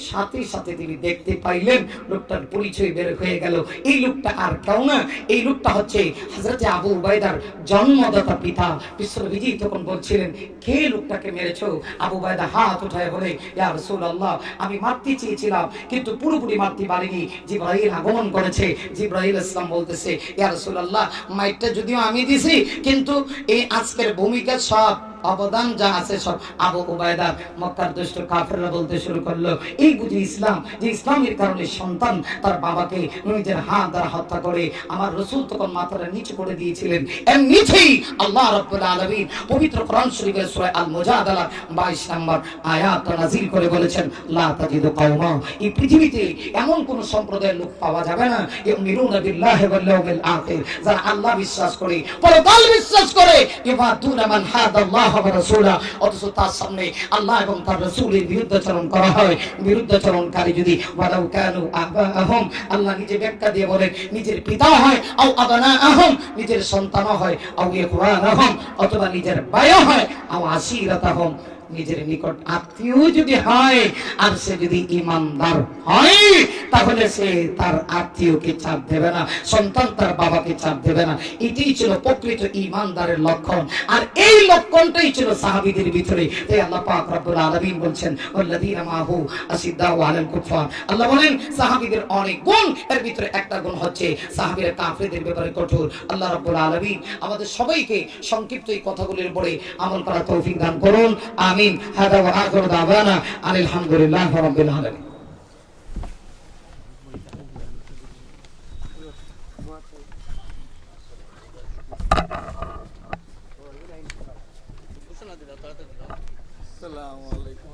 সাথে সাথে তিনি দেখতে পাইলেন লোকটার পরিচয় বের হয়ে গেল। এই লোকটা আর কেউ না, এই লোকটা হচ্ছে হযরতে আবু উবাইদার জন্মদাতা পিতা। বিশ্বনবীজি তখন বলছিলেন, কে লোকটাকে মেরেছো? আবু উবাইদা হাত উঠায় বলে, ইয়া রাসূলুল্লাহ, আমি মারতে চেয়েছিলাম কিন্তু পুরোপুরি মারতে পারিনি, জিবরাইল আগমন করেছে। জিবরাইল ইসলাম বলতেছে, ইয়া রাসূলুল্লাহ, মাইরটা যদিও আমি দিছি, কিন্তু এই আজকের ভূমিকা সব অবদান যা আছে সব আবু উবাইদা। মক্কার দুষ্ট কাফেররা বলতে শুরু করলো, এই বুঝি ইসলাম, যে ইসলামের কারণে সন্তান তার বাবাকে নিজের হাত দ্বারা হত্যা করে। আমার রাসূল তখন মাথাটা নিচু করে দিয়েছিলেন। এর নিচেই আল্লাহ রাব্বুল আলামিন পবিত্র কোরআন শরীফের সূরা আল মুজাদালার 22 নম্বর আয়াত নাযিল করে বলেছেন, লা তাজিদু কওমা, এই পৃথিবীতে এমন কোন সম্প্রদায়ের লোক পাওয়া যাবে না, ইউমিনুনা বিল্লাহি ওয়াল ইয়াউমিল আখির, যারা আল্লাহ বিশ্বাস করে, পরকাল বিশ্বাস করে, ইবাদুনা মান হাদাল্লাহ ওয়া রাসূলা, অথচ তার সামনে আল্লাহ এবং তার রাসূলের বিরুদ্ধাচরণ করা হয়। বিরুদ্ধাচরণকারী যদি ওয়ালাউ কানু আবাহুম, আল্লাহ নিজে ব্যাখ্যা দিয়ে বলেন, নিজের পিতা হয়, আও আবনাআহুম, নিজের সন্তান হয়, আও ইখওয়ানাহুম, অথবা নিজের ভাই হয়, আও আশিরাতাহুম, নিজের নিকট আত্মীয় যদি হয়, আর সে যদি ইমানদার হয়, তাহলে সে তার আত্মীয়কে চাপ দেবে না, সন্তান তার বাবাকে চাপ দেবে না। এটাই ছিল প্রকৃত ইমানদারের লক্ষণ, আর এই লক্ষণটাই ছিল সাহাবীদের ভিতরে। তাই আল্লাহ পাক রব্বুল আলামিন বলছেন, ওয়াল্লাযীনা মাহু আশিদ্দাউ আলাল কুফার, আল্লাহ বলেন সাহাবীদের অনেক গুণ, এর ভিতরে একটা গুণ হচ্ছে সাহাবীরা কাফেরদের ব্যাপারে কঠোর। আল্লাহ রাব্বুল আলামিন আমাদের সবাইকে সংক্ষিপ্ত এই কথাগুলির উপরে আমল করার তৌফিক দান করুন, আমিন। হাদা ওয়া আখিরু দাওয়ানা আলহামদুলিল্লাহি রাব্বিল আলামিন। আসসালামু আলাইকুম।